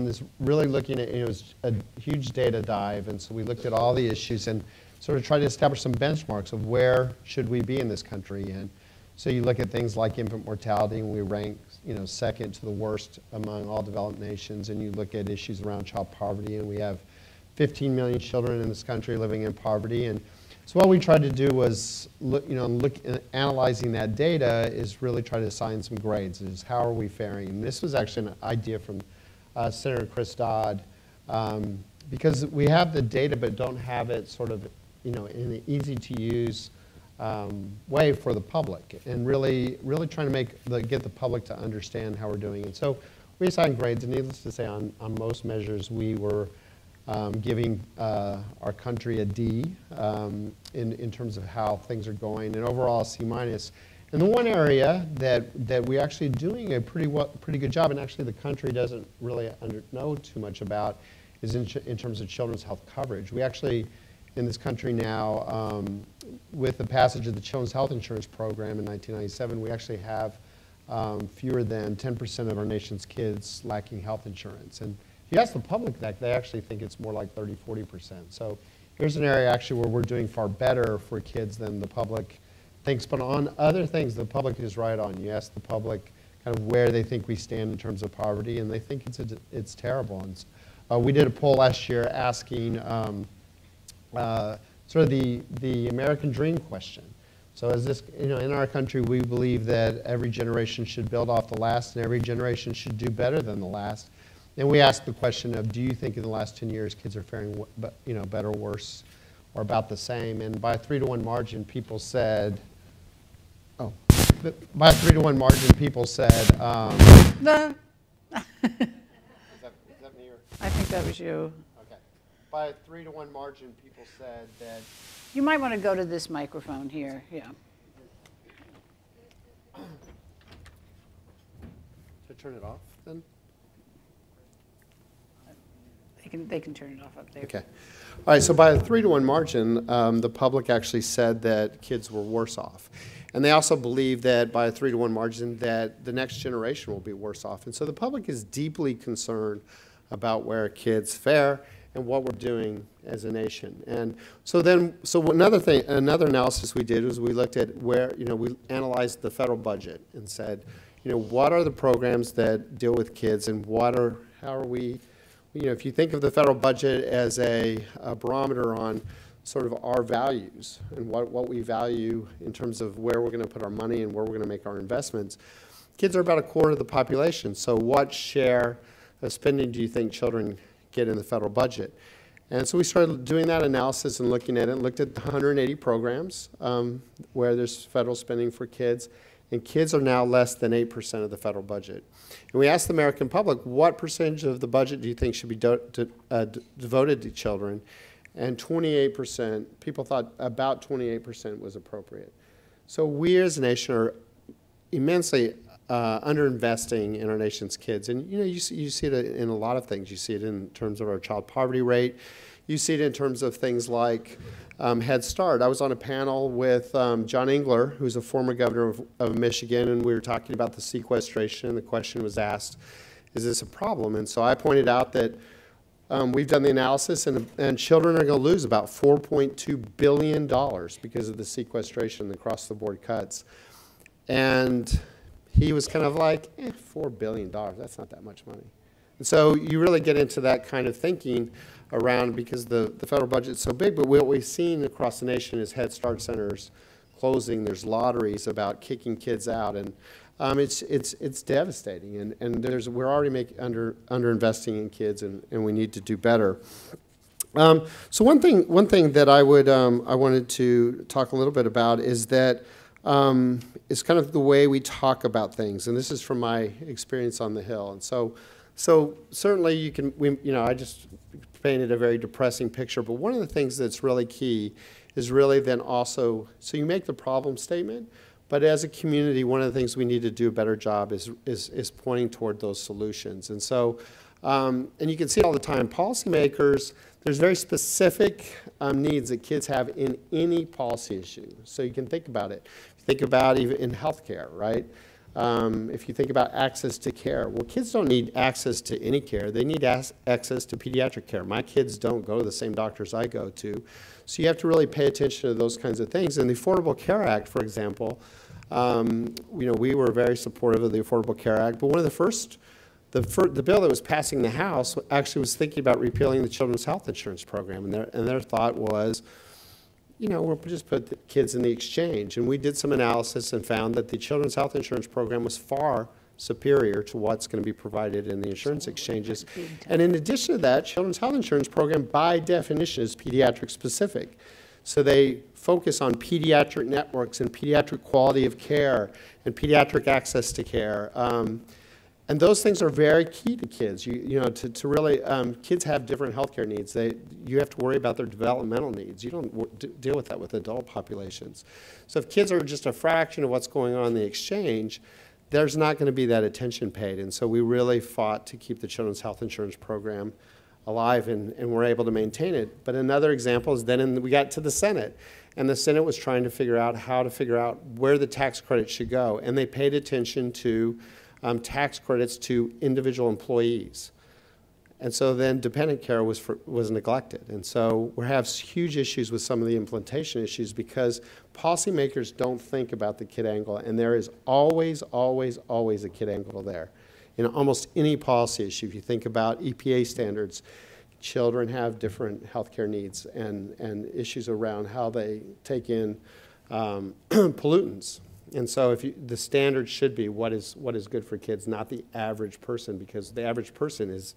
is really looking at, it was a huge data dive, and so we looked at all the issues and sort of tried to establish some benchmarks of where should we be in this country. And so you look at things like infant mortality, and we rank second to the worst among all developed nations, and you look at issues around child poverty, and we have 15 million children in this country living in poverty. And so what we tried to do was analyzing that data is really try to assign some grades. Is how are we faring? And this was actually an idea from Senator Chris Dodd, because we have the data but don't have it sort of in an easy to use way for the public, and really trying to get the public to understand how we're doing. And so we assigned grades, and needless to say, on most measures we were giving our country a D in terms of how things are going, and overall a C minus. And the one area that we're actually doing a pretty good job, and actually the country doesn't really know too much about, is in terms of children's health coverage. We actually, in this country now, with the passage of the Children's Health Insurance Program in 1997, we actually have fewer than 10% of our nation's kids lacking health insurance. And if you ask the public that, they actually think it's more like 30, 40%. So here's an area actually where we're doing far better for kids than the public thinks. But on other things, the public is right on. You ask the public kind of where they think we stand in terms of poverty, and they think it's terrible. And we did a poll last year asking sort of the American dream question. So as this, in our country, we believe that every generation should build off the last, and every generation should do better than the last. And we asked the question of, do you think in the last 10 years kids are faring better, worse, or about the same? And by a 3-to-1 margin, people said, by a 3-to-1 margin, people said, No. is that me or? I think that was you. Okay. By a 3-to-1 margin, people said that. You might want to go to this microphone here. Yeah. To turn it off, then? They can turn it off up there. Okay. All right, so by a 3-to-1 margin, the public actually said that kids were worse off. And they also believe that by a 3-to-1 margin that the next generation will be worse off. And so the public is deeply concerned about where kids fare and what we're doing as a nation. And so another analysis we did was we looked at where, we analyzed the federal budget and said, what are the programs that deal with kids, and how are we, if you think of the federal budget as a barometer on sort of our values and what we value in terms of where we're going to put our money and where we're going to make our investments, kids are about a quarter of the population. So what share of spending do you think children get in the federal budget? And so we started doing that analysis and looking at it, and looked at 180 programs where there's federal spending for kids, and kids are now less than 8% of the federal budget. And we asked the American public, what percentage of the budget do you think should be devoted to children? And 28%, people thought about 28% was appropriate. So we as a nation are immensely underinvesting in our nation's kids. And you see it in a lot of things. You see it in terms of our child poverty rate. You see it in terms of things like Head Start. I was on a panel with John Engler, who's a former governor of Michigan, and we were talking about the sequestration, and the question was asked, is this a problem? And so I pointed out that we've done the analysis, and children are going to lose about $4.2 billion because of the sequestration and the across-the-board cuts. And he was kind of like, $4 billion, that's not that much money. And so you really get into that kind of thinking around, because the federal budget is so big, but what we've seen across the nation is Head Start centers closing, there's lotteries about kicking kids out, and it's devastating. And we're already underinvesting in kids, and we need to do better. So one thing that I wanted to talk a little bit about is that is kind of the way we talk about things, and this is from my experience on the Hill. And so certainly I just painted a very depressing picture, but one of the things that's really key is really then also, so you make the problem statement, but as a community, one of the things we need to do a better job is pointing toward those solutions. And so, and you can see it all the time, policymakers, there's very specific needs that kids have in any policy issue. So you can think about it. Think about even in healthcare, right? If you think about access to care, well, kids don't need access to any care. They need access to pediatric care. My kids don't go to the same doctors I go to. So you have to really pay attention to those kinds of things. And the Affordable Care Act, for example, we were very supportive of the Affordable Care Act, but one of the bill that was passing the House actually was thinking about repealing the Children's Health Insurance Program, and their thought was, we'll just put the kids in the exchange. And we did some analysis and found that the Children's Health Insurance Program was far superior to what's going to be provided in the insurance exchanges. And in addition to that, Children's Health Insurance Program, by definition, is pediatric specific. So they focus on pediatric networks and pediatric quality of care and pediatric access to care. And those things are very key to kids. To really, kids have different healthcare needs. You have to worry about their developmental needs. You don't deal with that with adult populations. So if kids are just a fraction of what's going on in the exchange, there's not going to be that attention paid. And so we really fought to keep the Children's Health Insurance Program alive, and we're able to maintain it. But another example is then we got to the Senate, and the Senate was trying to figure out where the tax credit should go. And they paid attention to tax credits to individual employees. And so then dependent care was neglected. And so we have huge issues with some of the implementation issues because policymakers don't think about the kid angle, and there is always, always, always a kid angle there. In almost any policy issue, if you think about EPA standards, children have different healthcare needs and issues around how they take in pollutants. And so the standard should be what is good for kids, not the average person, because the average person is,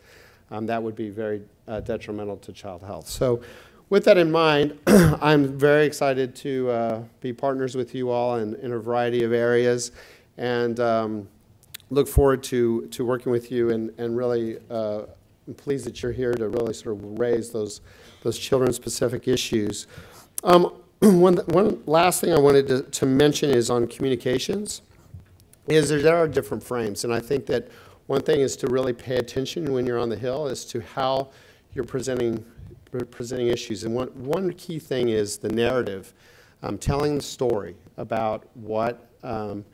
that would be very detrimental to child health. So with that in mind, I'm very excited to be partners with you all in a variety of areas, and look forward to working with you, and really I'm pleased that you're here to really sort of raise those children-specific issues. One last thing I wanted to mention is on communications, is there are different frames. And I think that one thing is to really pay attention when you're on the Hill as to how you're presenting issues. And one key thing is the narrative, telling the story about what, the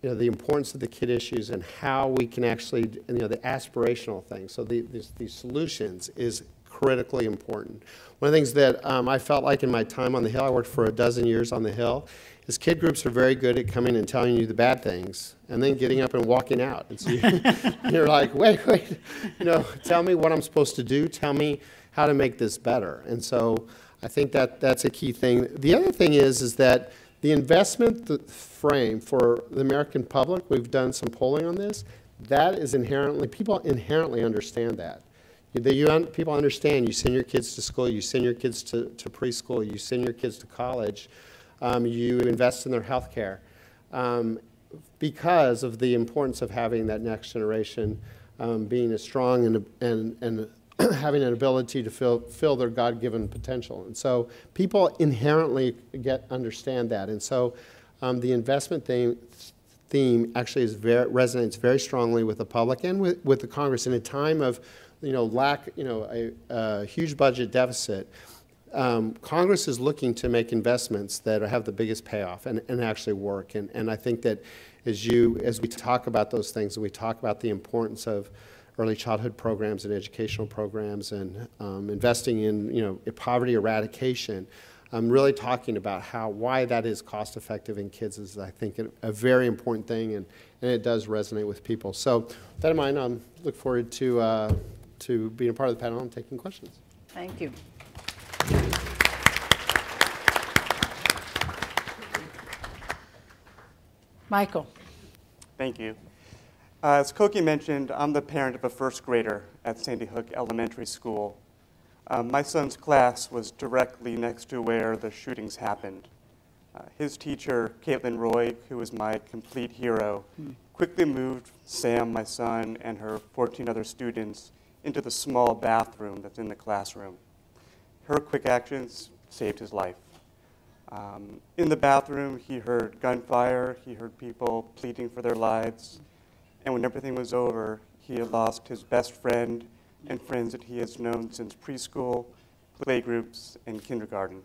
importance of the kid issues and how we can actually, the aspirational things. So these solutions is critically important. One of the things that I felt like in my time on the Hill, I worked for 12 years on the Hill, is kid groups are very good at coming and telling you the bad things and then getting up and walking out. And so you're like, wait, tell me what I'm supposed to do. Tell me how to make this better. And so I think that's a key thing. The other thing is that the investment frame for the American public, we've done some polling on this, that is people inherently understand that. People understand you send your kids to school, you send your kids to preschool, you send your kids to college, you invest in their health care because of the importance of having that next generation being as strong and having an ability to fill their God-given potential. And so people inherently understand that. And so the investment theme actually resonates very strongly with the public and with the Congress in a time of a huge budget deficit. Congress is looking to make investments that have the biggest payoff and actually work. And I think that as we talk about those things and we talk about the importance of early childhood programs and educational programs and investing in poverty eradication, I'm really talking about why that is cost effective in kids is, I think, a very important thing, and it does resonate with people. So with that in mind, I look forward to being a part of the panel and taking questions. Thank you. Michael. Thank you. As Cokie mentioned, I'm the parent of a first grader at Sandy Hook Elementary School. My son's class was directly next to where the shootings happened. His teacher, Caitlin Roy, who was my complete hero, quickly moved Sam, my son, and her 14 other students into the small bathroom that's in the classroom. Her quick actions saved his life. In the bathroom, he heard gunfire, he heard people pleading for their lives, and when everything was over, he had lost his best friend and friends that he has known since preschool, playgroups, and kindergarten.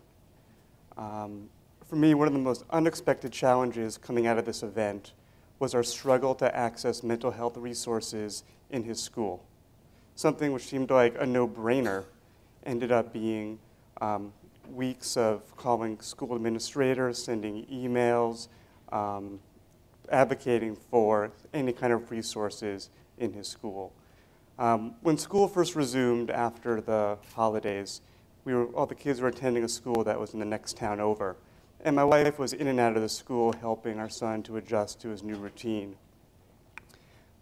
For me, one of the most unexpected challenges coming out of this event was our struggle to access mental health resources in his school. Something which seemed like a no-brainer ended up being weeks of calling school administrators, sending emails, advocating for any kind of resources in his school. When school first resumed after the holidays, all the kids were attending a school that was in the next town over. And my wife was in and out of the school helping our son to adjust to his new routine.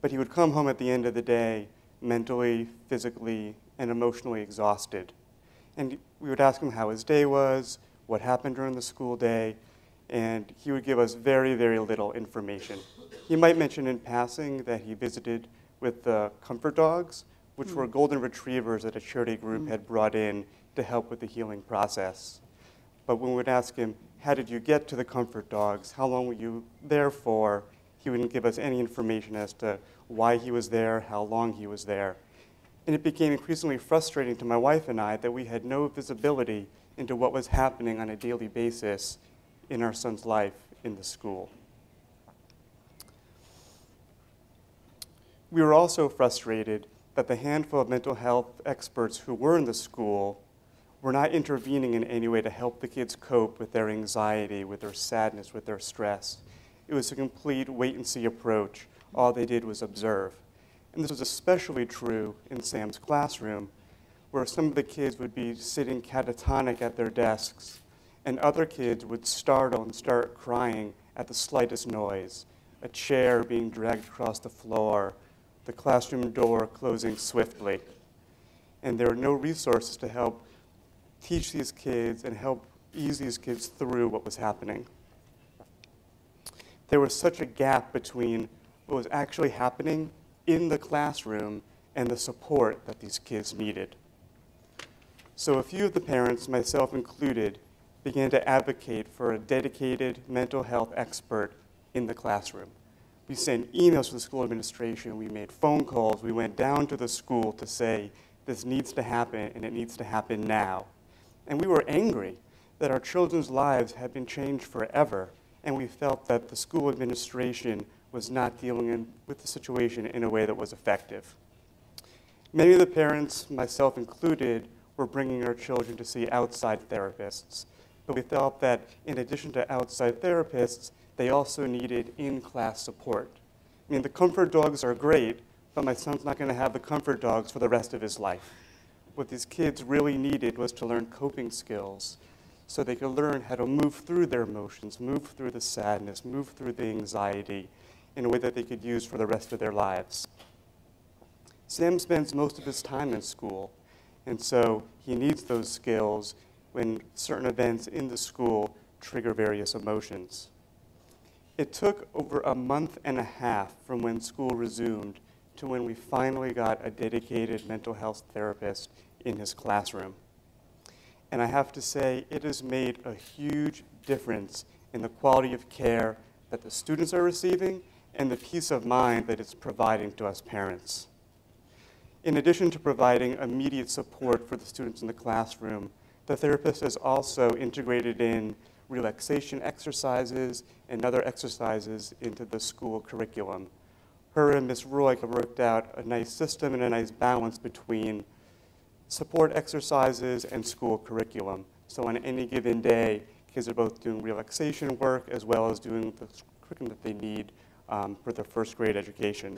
But he would come home at the end of the day mentally, physically, and emotionally exhausted. And we would ask him how his day was, what happened during the school day, and he would give us very, very little information. He might mention in passing that he visited with the comfort dogs, which were golden retrievers that a charity group had brought in to help with the healing process. But when we would ask him, how did you get to the comfort dogs? How long were you there for? He wouldn't give us any information as to why he was there, how long he was there. And it became increasingly frustrating to my wife and I that we had no visibility into what was happening on a daily basis in our son's life in the school. We were also frustrated that the handful of mental health experts who were in the school were not intervening in any way to help the kids cope with their anxiety, with their sadness, with their stress. It was a complete wait-and-see approach. All they did was observe. And this was especially true in Sam's classroom, where some of the kids would be sitting catatonic at their desks, and other kids would startle and start crying at the slightest noise, a chair being dragged across the floor, the classroom door closing swiftly. And there were no resources to help teach these kids and help ease these kids through what was happening. There was such a gap between what was actually happening in the classroom and the support that these kids needed. So a few of the parents, myself included, began to advocate for a dedicated mental health expert in the classroom. We sent emails to the school administration, we made phone calls, we went down to the school to say, this needs to happen and it needs to happen now. And we were angry that our children's lives had been changed forever, and we felt that the school administration was not dealing with the situation in a way that was effective. Many of the parents, myself included, were bringing our children to see outside therapists, but we felt that in addition to outside therapists, they also needed in-class support. I mean, the comfort dogs are great, but my son's not going to have the comfort dogs for the rest of his life. What these kids really needed was to learn coping skills so they could learn how to move through their emotions, move through the sadness, move through the anxiety in a way that they could use for the rest of their lives. Sam spends most of his time in school, and so he needs those skills when certain events in the school trigger various emotions. It took over a month and a half from when school resumed to when we finally got a dedicated mental health therapist in his classroom. And I have to say, it has made a huge difference in the quality of care that the students are receiving and the peace of mind that it's providing to us parents. In addition to providing immediate support for the students in the classroom, the therapist has also integrated in relaxation exercises and other exercises into the school curriculum. Her and Ms. Roy have worked out a nice system and a nice balance between support exercises and school curriculum. So on any given day, kids are both doing relaxation work as well as doing the curriculum that they need for their first grade education.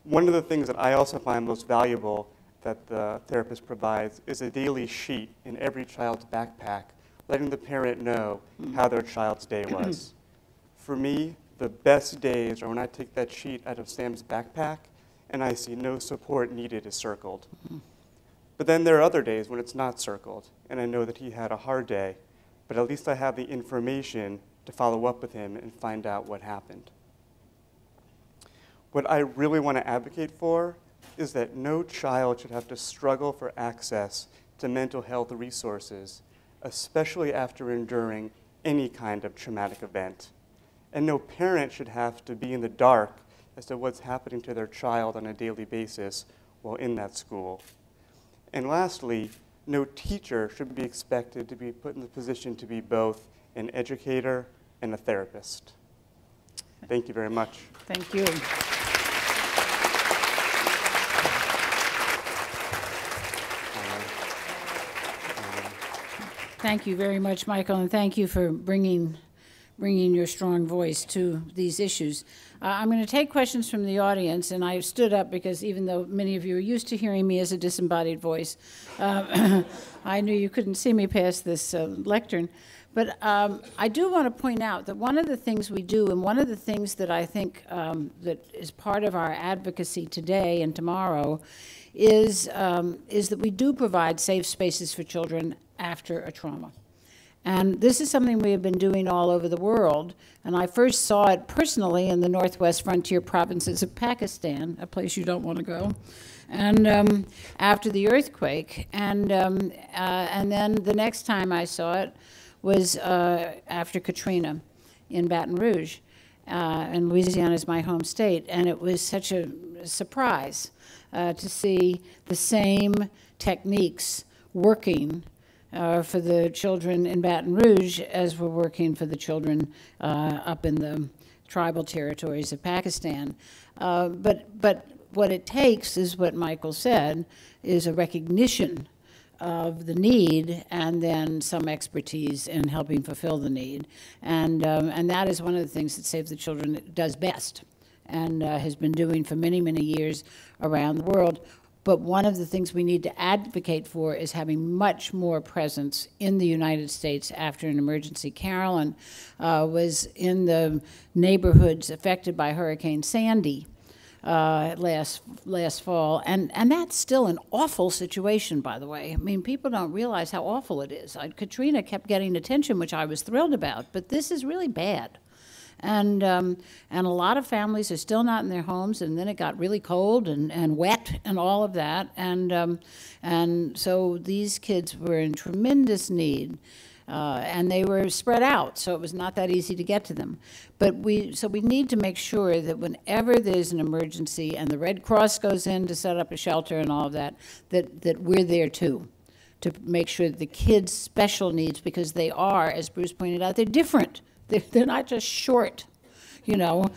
One of the things that I also find most valuable that the therapist provides is a daily sheet in every child's backpack, letting the parent know how their child's day was. For me, the best days are when I take that sheet out of Sam's backpack and I see no support needed is circled. But then there are other days when it's not circled, and I know that he had a hard day, but at least I have the information to follow up with him and find out what happened. What I really want to advocate for is that no child should have to struggle for access to mental health resources, especially after enduring any kind of traumatic event. And no parent should have to be in the dark as to what's happening to their child on a daily basis while in that school. And lastly, no teacher should be expected to be put in the position to be both an educator and a therapist. Thank you very much. Thank you. Thank you very much, Michael, and thank you for bringing your strong voice to these issues. I'm going to take questions from the audience, and I stood up because even though many of you are used to hearing me as a disembodied voice, I knew you couldn't see me past this lectern. But I do want to point out that one of the things we do, and one of the things that I think that is part of our advocacy today and tomorrow, is that we do provide safe spaces for children after a trauma. And this is something we have been doing all over the world. And I first saw it personally in the northwest frontier provinces of Pakistan, a place you don't want to go, and after the earthquake. And then the next time I saw it was after Katrina in Baton Rouge. And Louisiana is my home state. And it was such a surprise to see the same techniques working for the children in Baton Rouge as were working for the children up in the tribal territories of Pakistan. But what it takes is what Michael said, is a recognition of the need and then some expertise in helping fulfill the need. And that is one of the things that Save the Children does best and has been doing for many, many years around the world. But one of the things we need to advocate for is having much more presence in the United States after an emergency. Carolyn was in the neighborhoods affected by Hurricane Sandy last fall, and that's still an awful situation, by the way. I mean, people don't realize how awful it is. Katrina kept getting attention, which I was thrilled about, but this is really bad. And a lot of families are still not in their homes, and then it got really cold and wet and all of that. And so these kids were in tremendous need, and they were spread out, so it was not that easy to get to them. But we need to make sure that whenever there's an emergency and the Red Cross goes in to set up a shelter and all of that, that we're there too, to make sure that the kids' special needs, because they are, as Bruce pointed out, they're different. They're not just short, you know.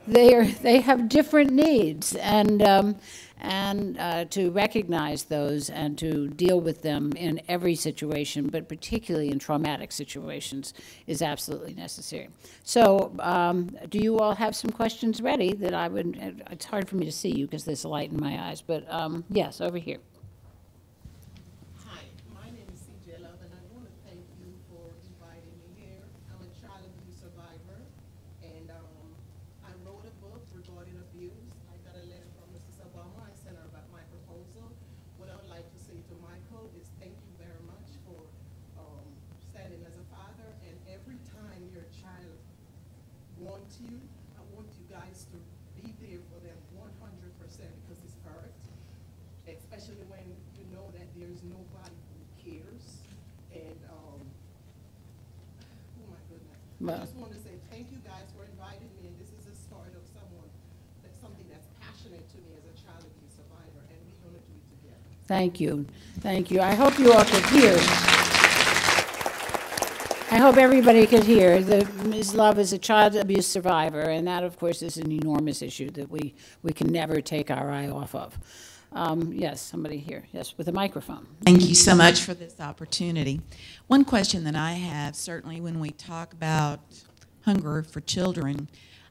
They have different needs, and to recognize those and to deal with them in every situation, but particularly in traumatic situations, is absolutely necessary. So, do you all have some questions ready that I would? It's hard for me to see you because there's a light in my eyes, but yes, over here. I just want to say thank you guys for inviting me, and this is a start of something that's passionate to me as a child abuse survivor, and we're going to do it together. Thank you. Thank you. I hope you all could hear. I hope everybody could hear that Ms. Love is a child abuse survivor, and that, of course, is an enormous issue that we can never take our eye off of. Yes, somebody here. Yes, with a microphone. Thank you so much for this opportunity. One question that I have, certainly when we talk about hunger for children,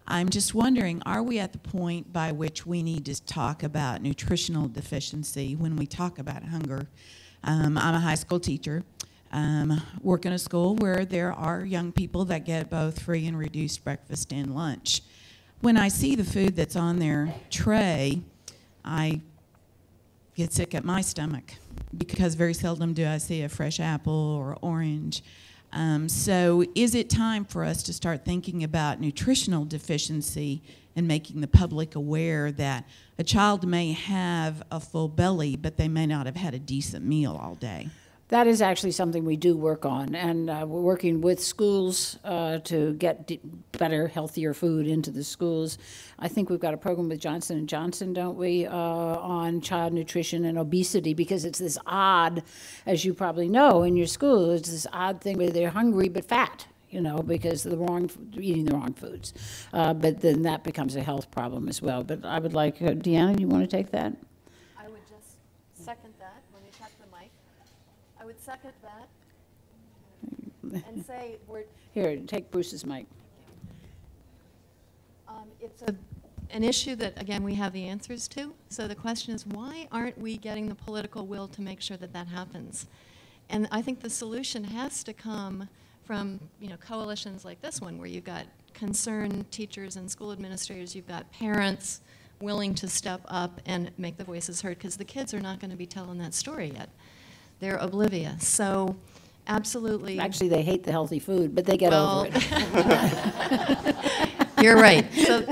I'm just wondering, are we at the point by which we need to talk about nutritional deficiency when we talk about hunger? I'm a high school teacher. work in a school where there are young people that get both free and reduced breakfast and lunch. When I see the food that's on their tray, I get sick at my stomach because very seldom do I see a fresh apple or orange. So is it time for us to start thinking about nutritional deficiency and making the public aware that a child may have a full belly, but they may not have had a decent meal all day? That is actually something we do work on, and we're working with schools to get better, healthier food into the schools. I think we've got a program with Johnson & Johnson, don't we, on child nutrition and obesity, because it's this odd, as you probably know, in your school, it's this odd thing where they're hungry but fat, you know, because of eating the wrong foods. But then that becomes a health problem as well. But I would like, Deanna, you want to take that? I would just second that. Let me check the mic. I would second that and say we're... Here, take Bruce's mic. It's an issue that, again, we have the answers to. So the question is, why aren't we getting the political will to make sure that that happens? And I think the solution has to come from, you know, coalitions like this one, where you've got concerned teachers and school administrators, you've got parents willing to step up and make the voices heard, because the kids are not going to be telling that story yet. They're oblivious. So absolutely. Actually, they hate the healthy food, but they get over it. You're right. So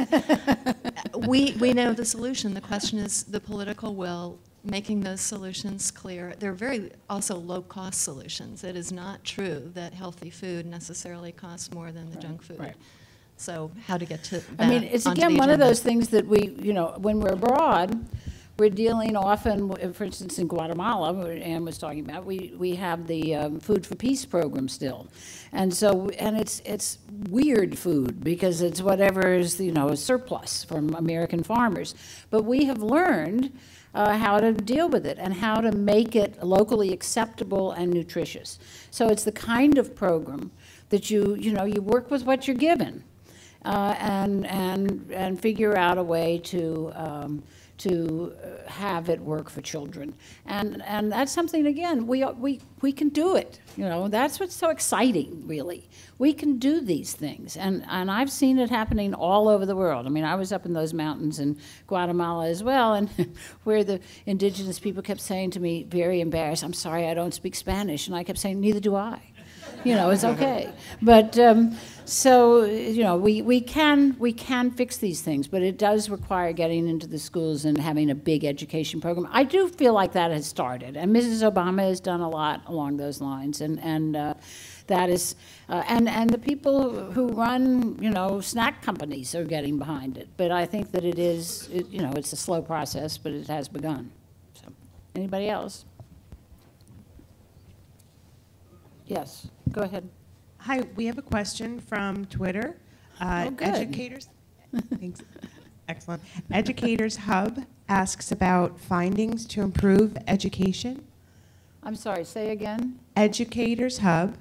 we know the solution. The question is the political will, making those solutions clear. They're very also low-cost solutions. It is not true that healthy food necessarily costs more than the junk food. Right. So how to get to that? I mean, it's again one of those things that we, you know, when we're abroad, we're dealing often, for instance, in Guatemala, Ann was talking about, we have the Food for Peace program still. And so, and it's weird food because it's whatever is, you know, a surplus from American farmers. But we have learned how to deal with it and how to make it locally acceptable and nutritious. So it's the kind of program that you work with what you're given and figure out a way to have it work for children. And that's something, again, we can do it. You know, that's what's so exciting, really. We can do these things. And I've seen it happening all over the world. I mean, I was up in those mountains in Guatemala as well, and where the indigenous people kept saying to me, very embarrassed, "I'm sorry, I don't speak Spanish." And I kept saying, "Neither do I." You know, it's okay. But so, you know, we can fix these things, but it does require getting into the schools and having a big education program. I do feel like that has started, and Mrs. Obama has done a lot along those lines, and that is, and the people who run, you know, snack companies are getting behind it. But I think that you know, it's a slow process, but it has begun. So, anybody else? Yes, go ahead. Hi, we have a question from Twitter. Good. Educators, thanks. Excellent. Educators Hub asks about findings to improve education. I'm sorry, say again. Educators Hub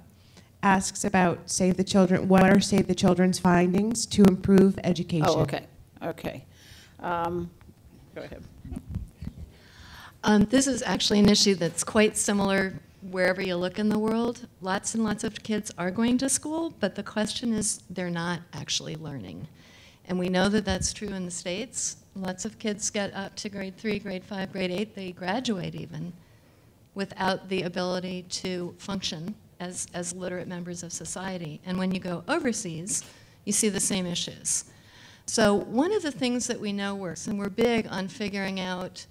asks about Save the Children. What are Save the Children's findings to improve education? Oh, okay, okay. Go ahead. This is actually an issue that's quite similar wherever you look in the world. Lots and lots of kids are going to school, but the question is they're not actually learning. And we know that that's true in the States. Lots of kids get up to grade 3, grade 5, grade 8, they graduate even, without the ability to function as literate members of society. And when you go overseas, you see the same issues. So one of the things that we know works, and we're big on figuring out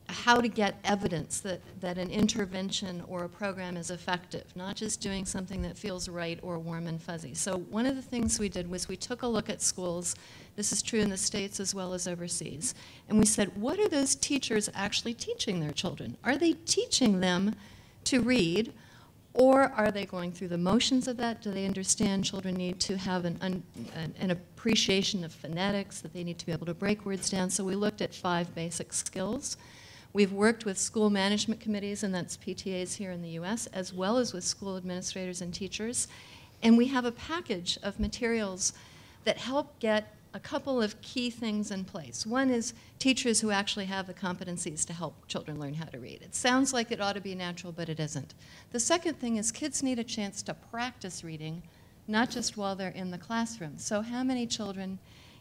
how to get evidence that an intervention or a program is effective, not just doing something that feels right or warm and fuzzy. So one of the things we did was we took a look at schools. This is true in the States as well as overseas. And we said, what are those teachers actually teaching their children? Are they teaching them to read, or are they going through the motions of that? Do they understand children need to have an appreciation of phonetics, that they need to be able to break words down? So we looked at 5 basic skills. We've worked with school management committees, and that's PTAs here in the US, as well as with school administrators and teachers. And we have a package of materials that help get a couple of key things in place. One is teachers who actually have the competencies to help children learn how to read. It sounds like it ought to be natural, but it isn't. The second thing is kids need a chance to practice reading, not just while they're in the classroom. So how many children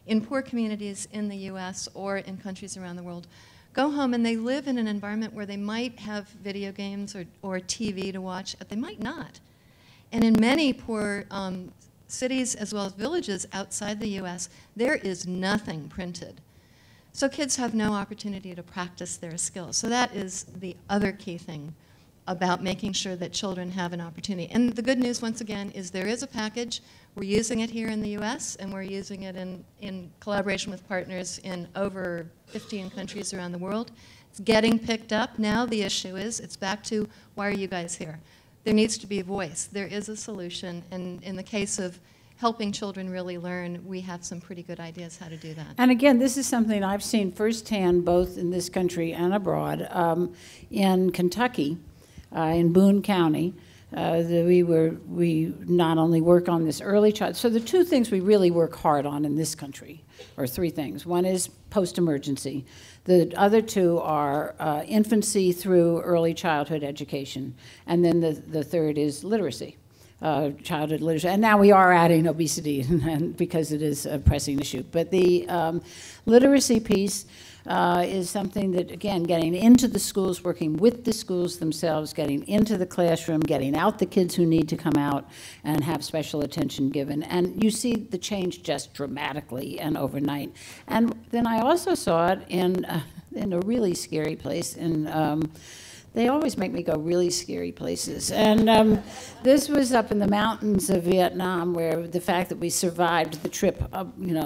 in poor communities in the US or in countries around the world go home and they live in an environment where they might have video games or TV to watch, but they might not. And in many poor cities as well as villages outside the US, there is nothing printed. So kids have no opportunity to practice their skills. So that is the other key thing about making sure that children have an opportunity. And the good news, once again, is there is a package. We're using it here in the US, and we're using it in collaboration with partners in over 15 countries around the world. It's getting picked up. Now the issue is, it's back to, why are you guys here? There needs to be a voice. There is a solution, and in the case of helping children really learn, we have some pretty good ideas how to do that. And again, this is something I've seen firsthand, both in this country and abroad. In Kentucky, in Boone County, we not only work on this early child, so the two things we really work hard on in this country, or three things. One is post-emergency. The other two are infancy through early childhood education. And then the third is literacy, childhood literacy. And now we are adding obesity because it is a pressing issue. But the literacy piece is something that, again, getting into the schools, working with the schools themselves, getting into the classroom, getting out the kids who need to come out and have special attention given. And you see the change just dramatically and overnight. And then I also saw it in a really scary place. They always make me go really scary places. And this was up in the mountains of Vietnam, where the fact that we survived the trip,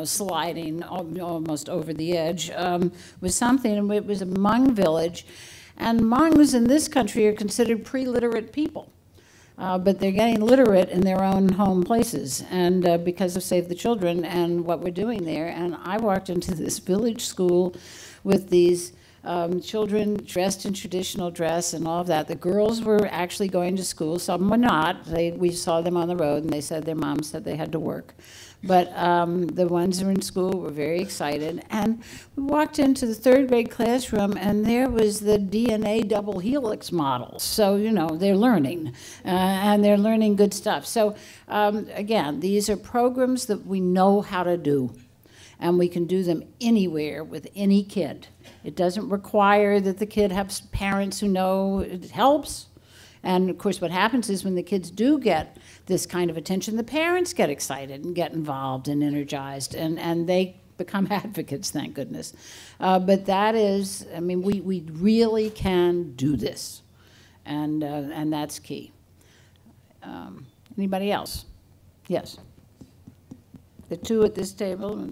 sliding almost over the edge, was something. And it was a Hmong village. And Hmongs in this country are considered pre-literate people. But they're getting literate in their own home places, and because of Save the Children and what we're doing there. And I walked into this village school with these children dressed in traditional dress and all of that. The girls were actually going to school. Some were not. We saw them on the road, and they said their moms said they had to work. But the ones who were in school were very excited. And we walked into the third grade classroom, and there was the DNA double helix model. So, they're learning, and they're learning good stuff. So, again, these are programs that we know how to do, and we can do them anywhere with any kid. It doesn't require that the kid have parents who know. It helps. And of course, what happens is when the kids do get this kind of attention, the parents get excited and get involved and energized, and they become advocates, thank goodness. But that is, we really can do this, and that's key. Anybody else? Yes. The two at this table.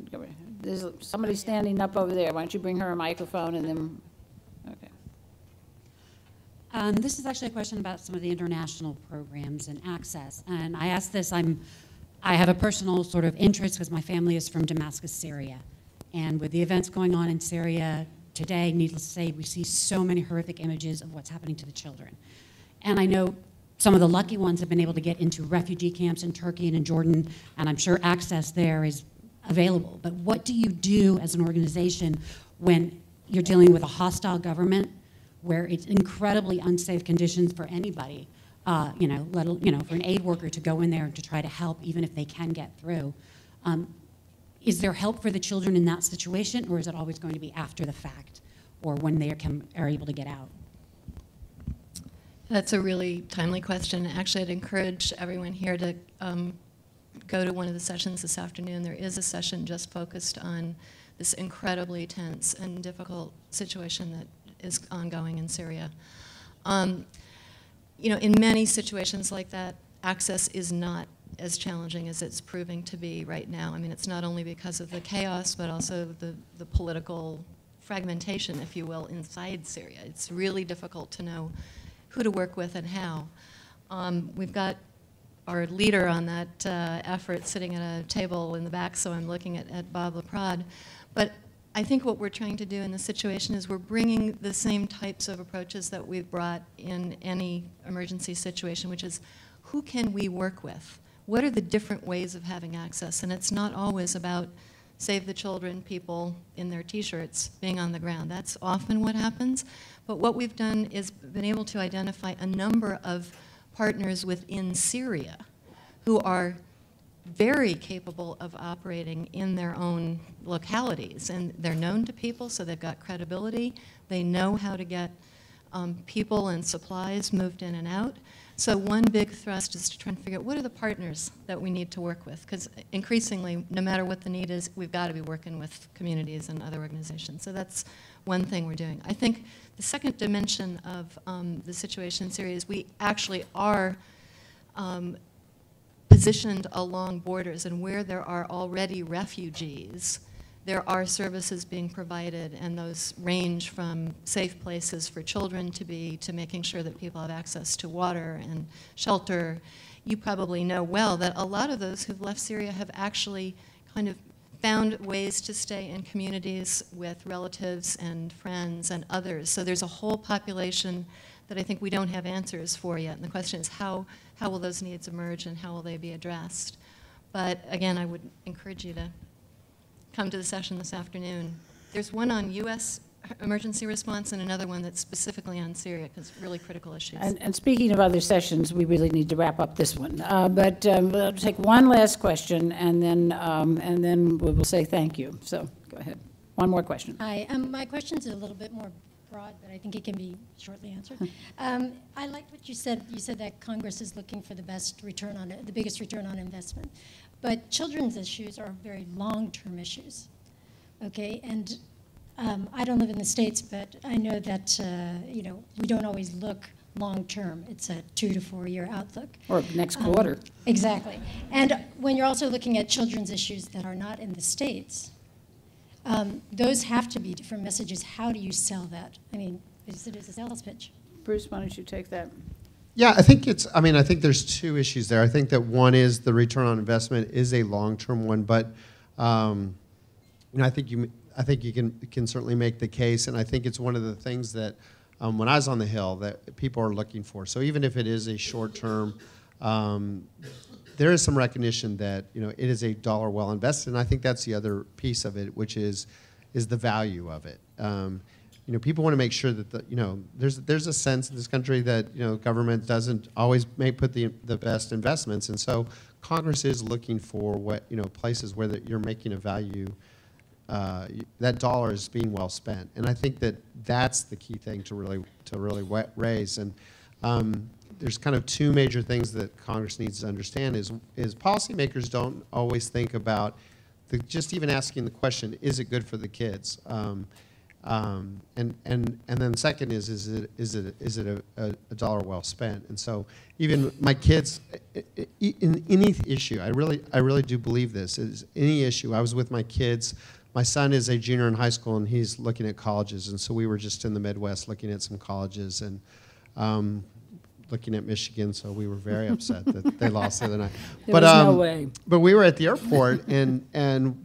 There's somebody standing up over there. Why don't you bring her a microphone and then, okay. This is actually a question about some of the international programs and access. And I ask this, I have a personal sort of interest because my family is from Damascus, Syria. And with the events going on in Syria today, needless to say, we see so many horrific images of what's happening to the children. And I know some of the lucky ones have been able to get into refugee camps in Turkey and in Jordan, and I'm sure access there is available. But what do you do as an organization when you're dealing with a hostile government where it's incredibly unsafe conditions for anybody, for an aid worker to go in there and to try to help, even if they can get through? Is there help for the children in that situation, or is it always going to be after the fact or when they are able to get out? That's a really timely question. Actually, I'd encourage everyone here to go to one of the sessions this afternoon. There is a session just focused on this incredibly tense and difficult situation that is ongoing in Syria. In many situations like that, access is not as challenging as it's proving to be right now. It's not only because of the chaos, but also the political fragmentation, if you will, inside Syria. It's really difficult to know who to work with and how. We've got our leader on that effort sitting at a table in the back, so I'm looking at Bob LaPrade. But I think what we're trying to do in this situation is we're bringing the same types of approaches that we've brought in any emergency situation, which is who can we work with? What are the different ways of having access? And it's not always about Save the Children people in their T-shirts being on the ground. That's often what happens. But what we've done is been able to identify a number of partners within Syria who are very capable of operating in their own localities. And they're known to people, so they've got credibility. They know how to get people and supplies moved in and out. So one big thrust is to try and figure out what are the partners that we need to work with, because increasingly, no matter what the need is, we've got to be working with communities and other organizations. So that's one thing we're doing. I think the second dimension of the situation in Syria is we actually are positioned along borders, and where there are already refugees, there are services being provided, and those range from safe places for children to be to making sure that people have access to water and shelter. You probably know well that a lot of those who've left Syria have actually kind of found ways to stay in communities with relatives and friends and others. So there's a whole population that I think we don't have answers for yet. And the question is how will those needs emerge and how will they be addressed? But again, I would encourage you to come to the session this afternoon. There's one on U.S. emergency response and another one that's specifically on Syria, because really critical issues. And speaking of other sessions, we really need to wrap up this one. But we'll take one last question, and then we will say thank you. So go ahead. One more question. Hi. My question's a little bit more broad, but I think it can be shortly answered. I like what you said. You said that Congress is looking for the biggest return on investment. But children's issues are very long-term issues, okay? And I don't live in the States, but I know that, we don't always look long-term. It's a 2 to 4 year outlook. Or next quarter. Exactly. And when you're also looking at children's issues that are not in the States, those have to be different messages. How do you sell that? I mean, it is a sales pitch. Bruce, why don't you take that? Yeah, I think I think there's two issues there. I think that one is the return on investment is a long-term one, but I think you can certainly make the case, and I think it's one of the things that when I was on the Hill that people are looking for. So even if it is a short-term, there is some recognition that it is a dollar well invested, and I think that's the other piece of it, which is the value of it. People want to make sure that there's a sense in this country that government doesn't always put the best investments, and so Congress is looking for places where you're making a value. That dollar is being well spent, and I think that that's the key thing to really raise. And there's kind of two major things that Congress needs to understand is policymakers don't always think about just even asking the question, is it good for the kids? And then second is it a dollar well spent? And so even my kids, in any issue, I really do believe this, is any issue. I was with my kids. My son is a junior in high school, and he's looking at colleges. And so we were just in the Midwest looking at some colleges and looking at Michigan. So we were very upset that they lost the other night. There was no way. But we were at the airport, and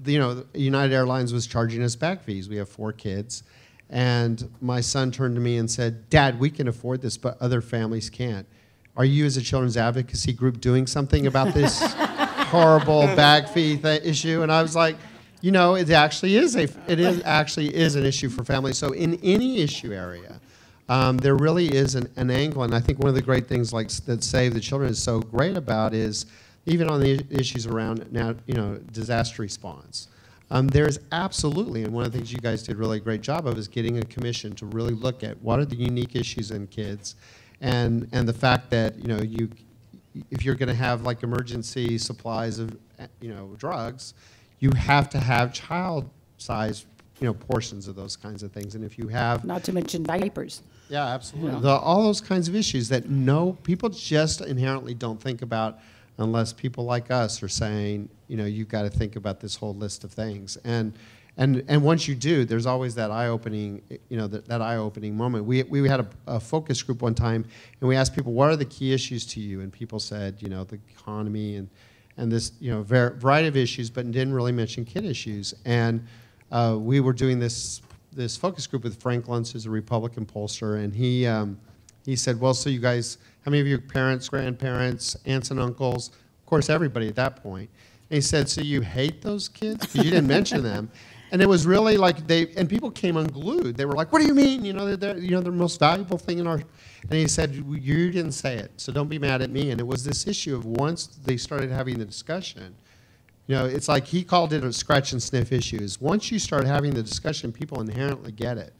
United Airlines was charging us back fees. We have 4 kids. And my son turned to me and said, "Dad, we can afford this, but other families can't. Are you, as a children's advocacy group, doing something about this horrible bag fee issue?" And I was like, it actually is an issue for families. So in any issue area, there really is an angle. And I think one of the great things that Save the Children is so great about is even on the issues around now, disaster response. There's absolutely, and one of the things you guys did really a great job of is getting a commission to really look at what are the unique issues in kids, and the fact that if you're going to have emergency supplies of drugs, you have to have child-sized portions of those kinds of things, and if you have not to mention diapers. Yeah, absolutely. All those kinds of issues that people just inherently don't think about unless people like us are saying, you've got to think about this whole list of things. And once you do, there's always that eye-opening, that eye-opening moment. We had a focus group one time, and we asked people, what are the key issues to you? And people said, the economy and this, variety of issues, but didn't really mention kid issues. And we were doing this focus group with Frank Luntz, who's a Republican pollster, and he said, well, so you guys, how many of your parents, grandparents, aunts and uncles, of course everybody at that point, And he said, so you hate those kids? Because you didn't mention them. And it was really like and people came unglued. They were like, what do you mean? They're the most valuable thing in our, and he said, you didn't say it, so don't be mad at me. And it was this issue of once they started having the discussion, it's like he called it a scratch and sniff issues. Once you start having the discussion, people inherently get it.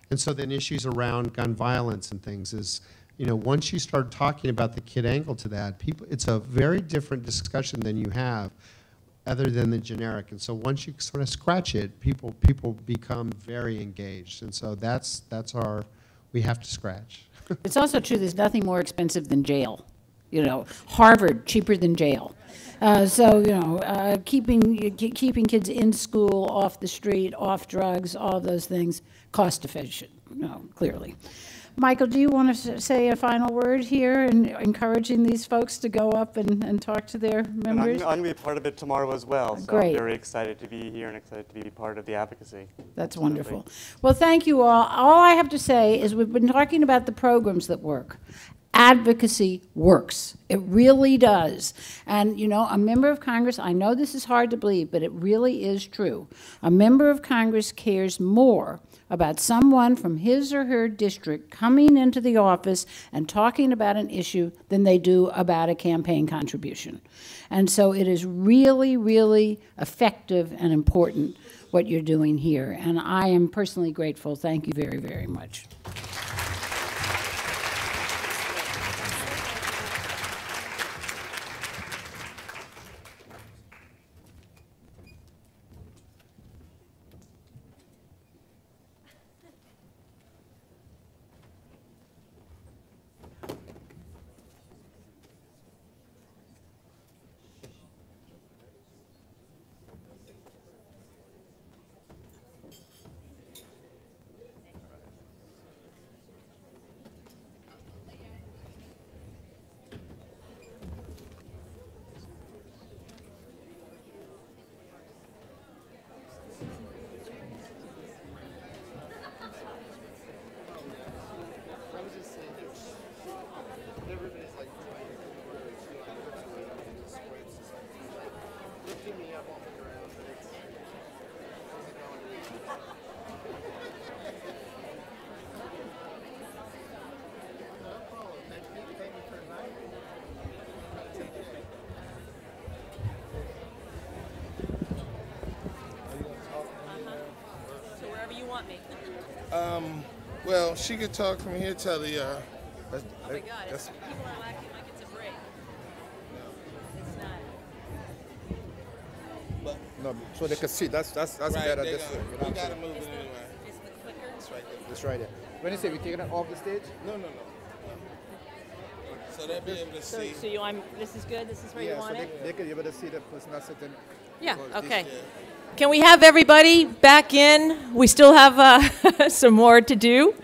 And so then issues around gun violence and things is, once you start talking about the kid angle to that, it's a very different discussion than you have other than the generic. And so once you sort of scratch it, people become very engaged. And so that's we have to scratch. It's also true there's nothing more expensive than jail. Harvard, cheaper than jail. Keeping kids in school, off the street, off drugs, all those things, cost efficient, clearly. Michael, do you want to say a final word here in encouraging these folks to go up and talk to their members? I'm going to be a part of it tomorrow as well. So Great. I'm very excited to be here and excited to be part of the advocacy. That's wonderful. Well, thank you all. All I have to say is we've been talking about the programs that work. Advocacy works. It really does. And, a member of Congress, I know this is hard to believe, but it really is true. A member of Congress cares more about someone from his or her district coming into the office and talking about an issue than they do about a campaign contribution. And so it is really, really effective and important what you're doing here. And I am personally grateful. Thank you very, very much. Well, she could talk from here till the. Oh my God! People are acting like it's a break. No, it's not. No, so they could see. That's right, better this way. We gotta move it anyway. Is the clicker? It's right there. It's right there. When you say we taking it off the stage? No. So they'll be able to see. So this is good. This is where you want it. They could be able to see the person that's sitting. Yeah. Okay. Can we have everybody back in? We still have some more to do.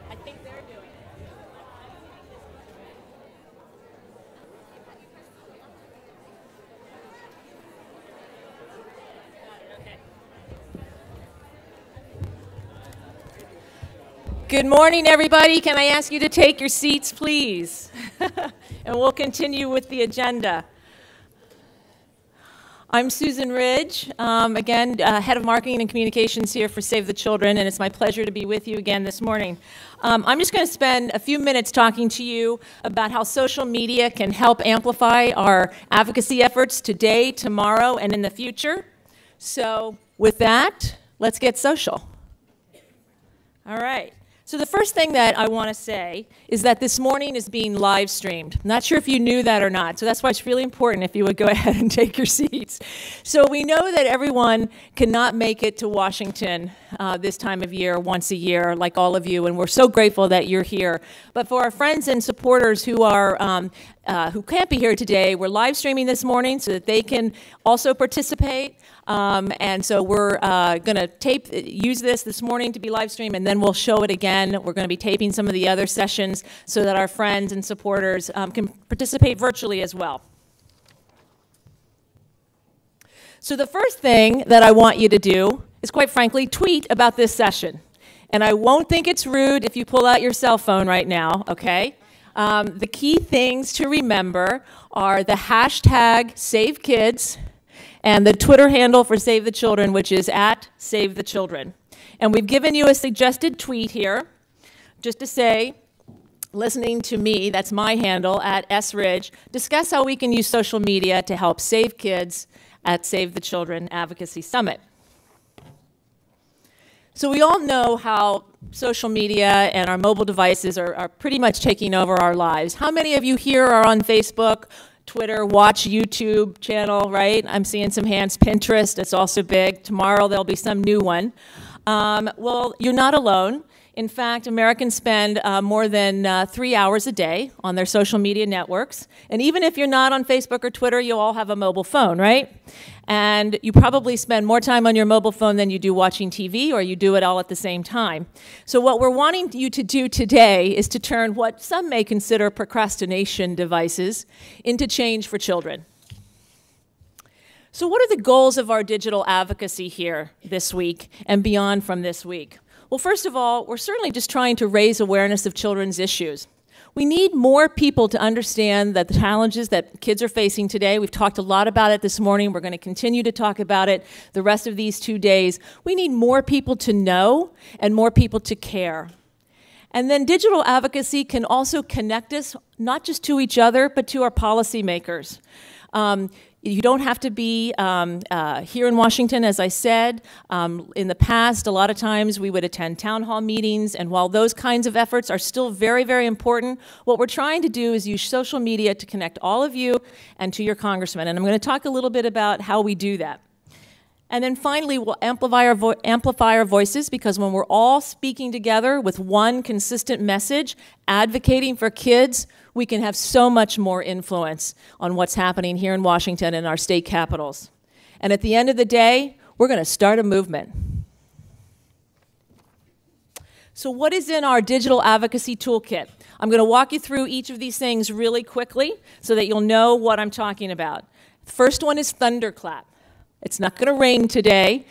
I think they're doing it. Okay. Good morning, everybody. Can I ask you to take your seats, please? And we'll continue with the agenda. I'm Susan Ridge, again, Head of Marketing and Communications here for Save the Children, and it's my pleasure to be with you again this morning. I'm just going to spend a few minutes talking to you about how social media can help amplify our advocacy efforts today, tomorrow, and in the future. So with that, let's get social. All right. So the first thing that I want to say is that this morning is being live streamed. I'm not sure if you knew that or not, so that's why it's really important if you would go ahead and take your seats. So we know that everyone cannot make it to Washington this time of year, once a year, like all of you, and we're so grateful that you're here. But for our friends and supporters who can't be here today, we're live streaming this morning so that they can also participate. And so we're going to use this morning to be live streamed, and then we'll show it again. We're going to be taping some of the other sessions so that our friends and supporters can participate virtually as well. So the first thing that I want you to do is, quite frankly, tweet about this session. And I won't think it's rude if you pull out your cell phone right now, okay? The key things to remember are the hashtag #SaveKids, and the Twitter handle for Save the Children, which is @SaveTheChildren. And we've given you a suggested tweet here, just to say, listening to me, that's my handle, @SRidge, discuss how we can use social media to help save kids at Save the Children Advocacy Summit. So we all know how social media and our mobile devices are pretty much taking over our lives. How many of you here are on Facebook, Twitter, watch YouTube channel, right? I'm seeing some hands. Pinterest, it's also big. Tomorrow there'll be some new one. Well, you're not alone. In fact, Americans spend more than 3 hours a day on their social media networks. And even if you're not on Facebook or Twitter, you all have a mobile phone, right? And you probably spend more time on your mobile phone than you do watching TV, or you do it all at the same time. So what we're wanting you to do today is to turn what some may consider procrastination devices into change for children. So what are the goals of our digital advocacy here this week and beyond from this week? Well, first of all, we're certainly just trying to raise awareness of children's issues. We need more people to understand that the challenges that kids are facing today, we've talked a lot about it this morning, we're going to continue to talk about it the rest of these 2 days. We need more people to know and more people to care. And then digital advocacy can also connect us not just to each other, but to our policymakers. You don't have to be here in Washington, as I said. In the past, a lot of times we would attend town hall meetings, and while those kinds of efforts are still very, very important, what we're trying to do is use social media to connect all of you and to your congressman. And I'm going to talk a little bit about how we do that. And then finally, we'll amplify our voices, because when we're all speaking together with one consistent message, advocating for kids, we can have so much more influence on what's happening here in Washington and our state capitals. And at the end of the day, we're going to start a movement. So what is in our digital advocacy toolkit? I'm going to walk you through each of these things really quickly so that you'll know what I'm talking about. The first one is thunderclap. It's not going to rain today,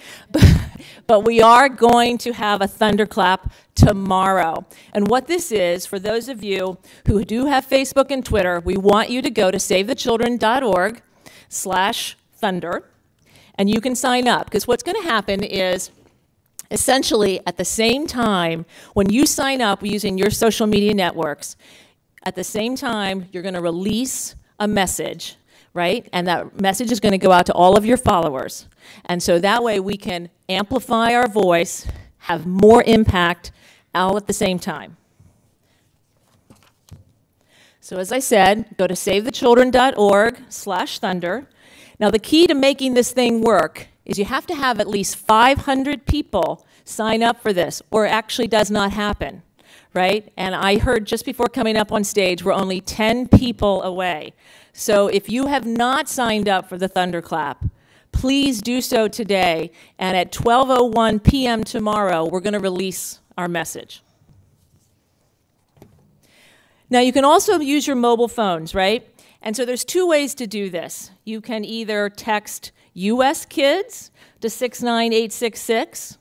but we are going to have a thunderclap tomorrow. And what this is, for those of you who do have Facebook and Twitter, we want you to go to savethechildren.org/thunder, and you can sign up. Because what's going to happen is, essentially, at the same time, when you sign up using your social media networks, at the same time, you're going to release a message, right? And that message is going to go out to all of your followers. And so that way we can amplify our voice, have more impact all at the same time. So as I said, go to savethechildren.org/thunder. Now the key to making this thing work is you have to have at least 500 people sign up for this, or it actually does not happen, right? And I heard just before coming up on stage, we're only 10 people away. So if you have not signed up for the thunderclap, please do so today, and at 12:01 p.m. tomorrow, we're going to release our message. Now, you can also use your mobile phones, right? And so there's two ways to do this. You can either text US Kids to 69866,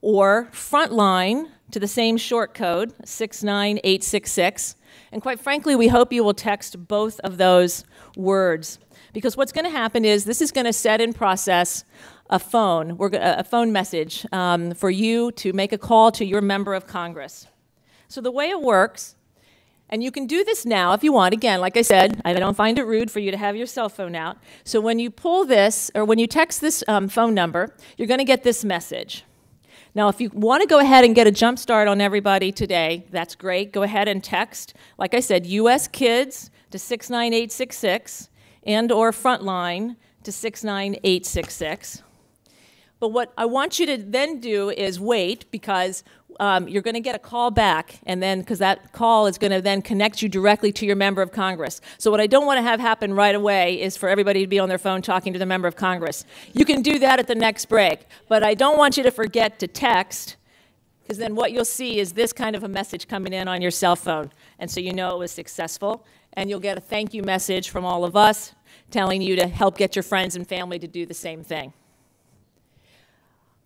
or Frontline to the same short code, 69866. And quite frankly, we hope you will text both of those words, Because what's going to happen is this is going to set in process a phone message for you to make a call to your member of Congress. So the way it works, and you can do this now if you want. Again, like I said, I don't find it rude for you to have your cell phone out. So when you pull this, or when you text this phone number, you're going to get this message. Now, if you want to go ahead and get a jump start on everybody today, that's great. Go ahead and text, like I said, U.S. Kids to 69866 and or Frontline to 69866. But what I want you to then do is wait, because you're going to get a call back, and then because that call is going to then connect you directly to your member of Congress. So what I don't want to have happen right away is for everybody to be on their phone talking to the member of Congress. You can do that at the next break, but I don't want you to forget to text, because then what you'll see is this kind of a message coming in on your cell phone, and so you know it was successful, and you'll get a thank you message from all of us telling you to help get your friends and family to do the same thing.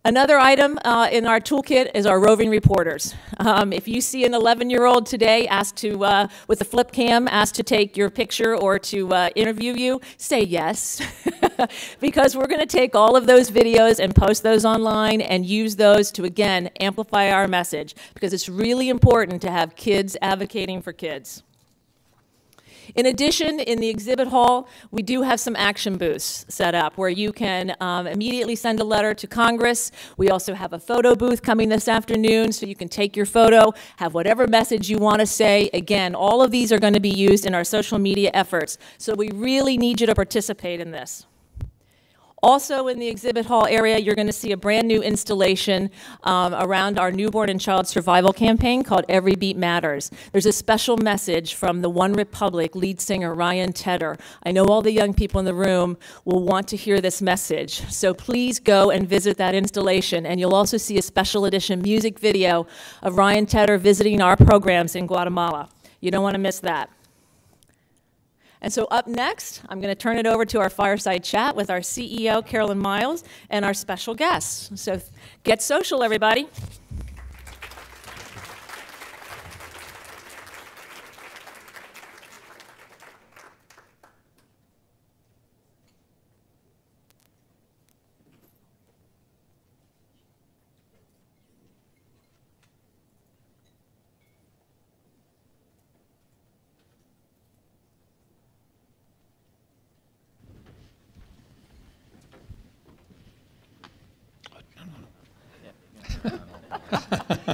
Another item in our toolkit is our roving reporters. If you see an 11-year-old today asked to, with a flip cam, asked to take your picture or to interview you, say yes. Because we're going to take all of those videos and post those online and use those to, again, amplify our message, because it's really important to have kids advocating for kids. In addition, in the exhibit hall, we do have some action booths set up where you can immediately send a letter to Congress. We also have a photo booth coming this afternoon, so you can take your photo, have whatever message you want to say. Again, all of these are going to be used in our social media efforts, so we really need you to participate in this. Also in the exhibit hall area, you're going to see a brand new installation around our newborn and child survival campaign called Every Beat Matters. There's a special message from the One Republic lead singer Ryan Tedder. I know all the young people in the room will want to hear this message, so please go and visit that installation, and you'll also see a special edition music video of Ryan Tedder visiting our programs in Guatemala. You don't want to miss that. And so up next, I'm going to turn it over to our fireside chat with our CEO, Carolyn Miles, and our special guests. So get social, everybody.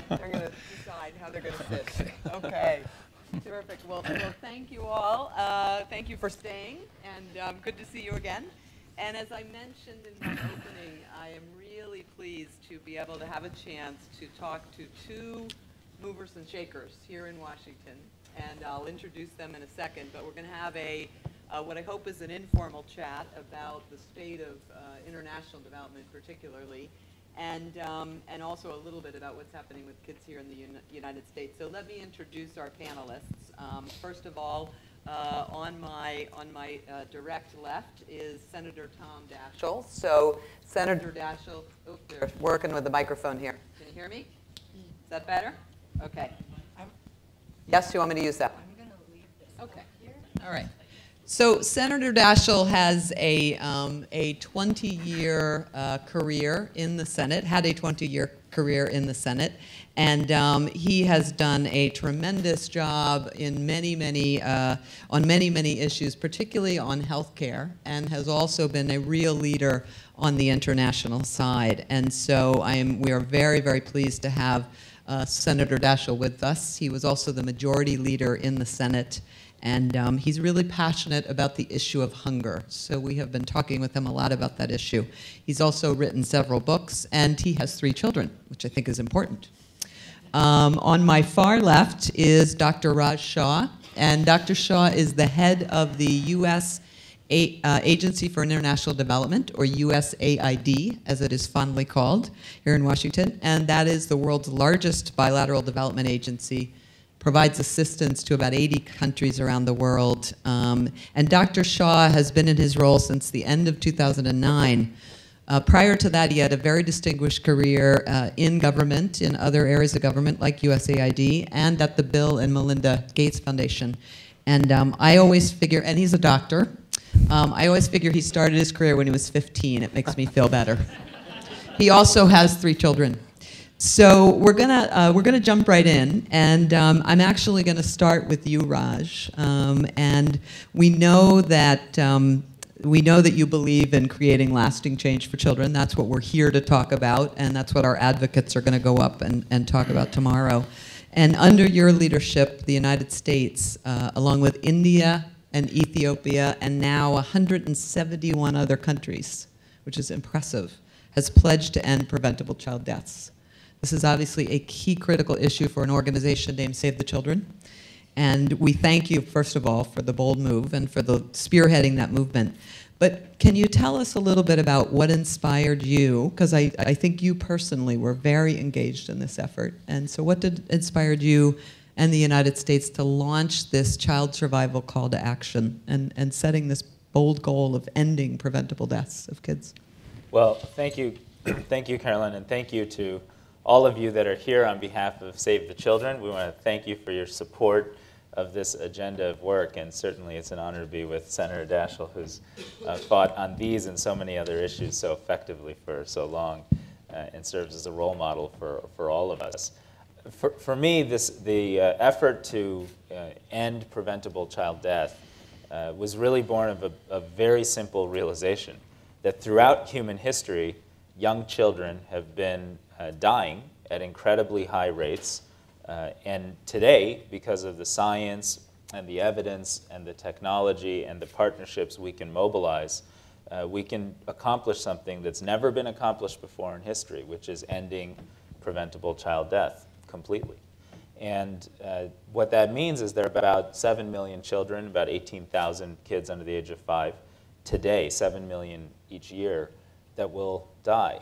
They're going to decide how they're going to sit. Okay. Terrific. Well, thank you all. Thank you for staying, and good to see you again. And as I mentioned in my opening, I am really pleased to be able to have a chance to talk to two movers and shakers here in Washington. And I'll introduce them in a second, but we're going to have a what I hope is an informal chat about the state of international development particularly, and also a little bit about what's happening with kids here in the United States. So let me introduce our panelists. First of all, on my direct left is Senator Tom Daschle. So Senator Daschle, oh, they're working with the microphone here. Can you hear me? Is that better? Okay. Yes, you want me to use that one? I'm going to leave this. Okay. All right. So Senator Daschle has a 20-year career in the Senate, had a 20-year career in the Senate, and he has done a tremendous job in on many issues, particularly on health care, and has also been a real leader on the international side. And so we are very, very pleased to have Senator Daschle with us. He was also the majority leader in the Senate, and he's really passionate about the issue of hunger. So we have been talking with him a lot about that issue. He's also written several books, and he has 3 children, which I think is important. On my far left is Dr. Shah, and Dr. Shah is the head of the U.S. Agency for International Development, or USAID, as it is fondly called here in Washington, and that is the world's largest bilateral development agency, provides assistance to about 80 countries around the world. And Dr. Shah has been in his role since the end of 2009. Prior to that, he had a very distinguished career in government, in other areas of government like USAID, and at the Bill and Melinda Gates Foundation. And I always figure, and he's a doctor, I always figure he started his career when he was 15. It makes me feel better. He also has 3 children. So we're gonna jump right in, and I'm actually gonna start with you, Raj. And we know that you believe in creating lasting change for children. That's what we're here to talk about, and that's what our advocates are gonna go up and talk about tomorrow. And under your leadership, the United States, along with India and Ethiopia, and now 171 other countries, which is impressive, has pledged to end preventable child deaths. This is obviously a key critical issue for an organization named Save the Children. And we thank you, first of all, for the bold move and for the spearheading that movement. But can you tell us a little bit about what inspired you? Because I think you personally were very engaged in this effort. And so what inspired you and the United States to launch this child survival call to action and setting this bold goal of ending preventable deaths of kids? Well, thank you. Thank you, Carolyn, and thank you to all of you that are here on behalf of Save the Children. We want to thank you for your support of this agenda of work, and certainly it's an honor to be with Senator Daschle, who's fought on these and so many other issues so effectively for so long and serves as a role model for all of us. For me, the effort to end preventable child death was really born of a very simple realization that throughout human history, young children have been dying at incredibly high rates. And today, because of the science and the evidence and the technology and the partnerships we can mobilize, we can accomplish something that's never been accomplished before in history, which is ending preventable child death completely. And what that means is there are about 7 million children, about 18,000 kids under the age of 5 today, 7 million each year, that will die.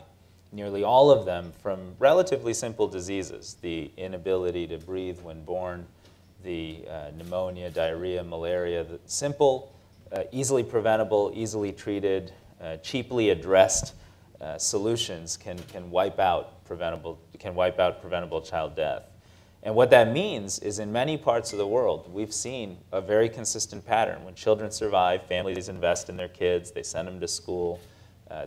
Nearly all of them from relatively simple diseases, the inability to breathe when born, the pneumonia, diarrhea, malaria, the simple, easily preventable, easily treated, cheaply addressed solutions can wipe out preventable child death. And what that means is in many parts of the world, we've seen a very consistent pattern. When children survive, families invest in their kids, they send them to school,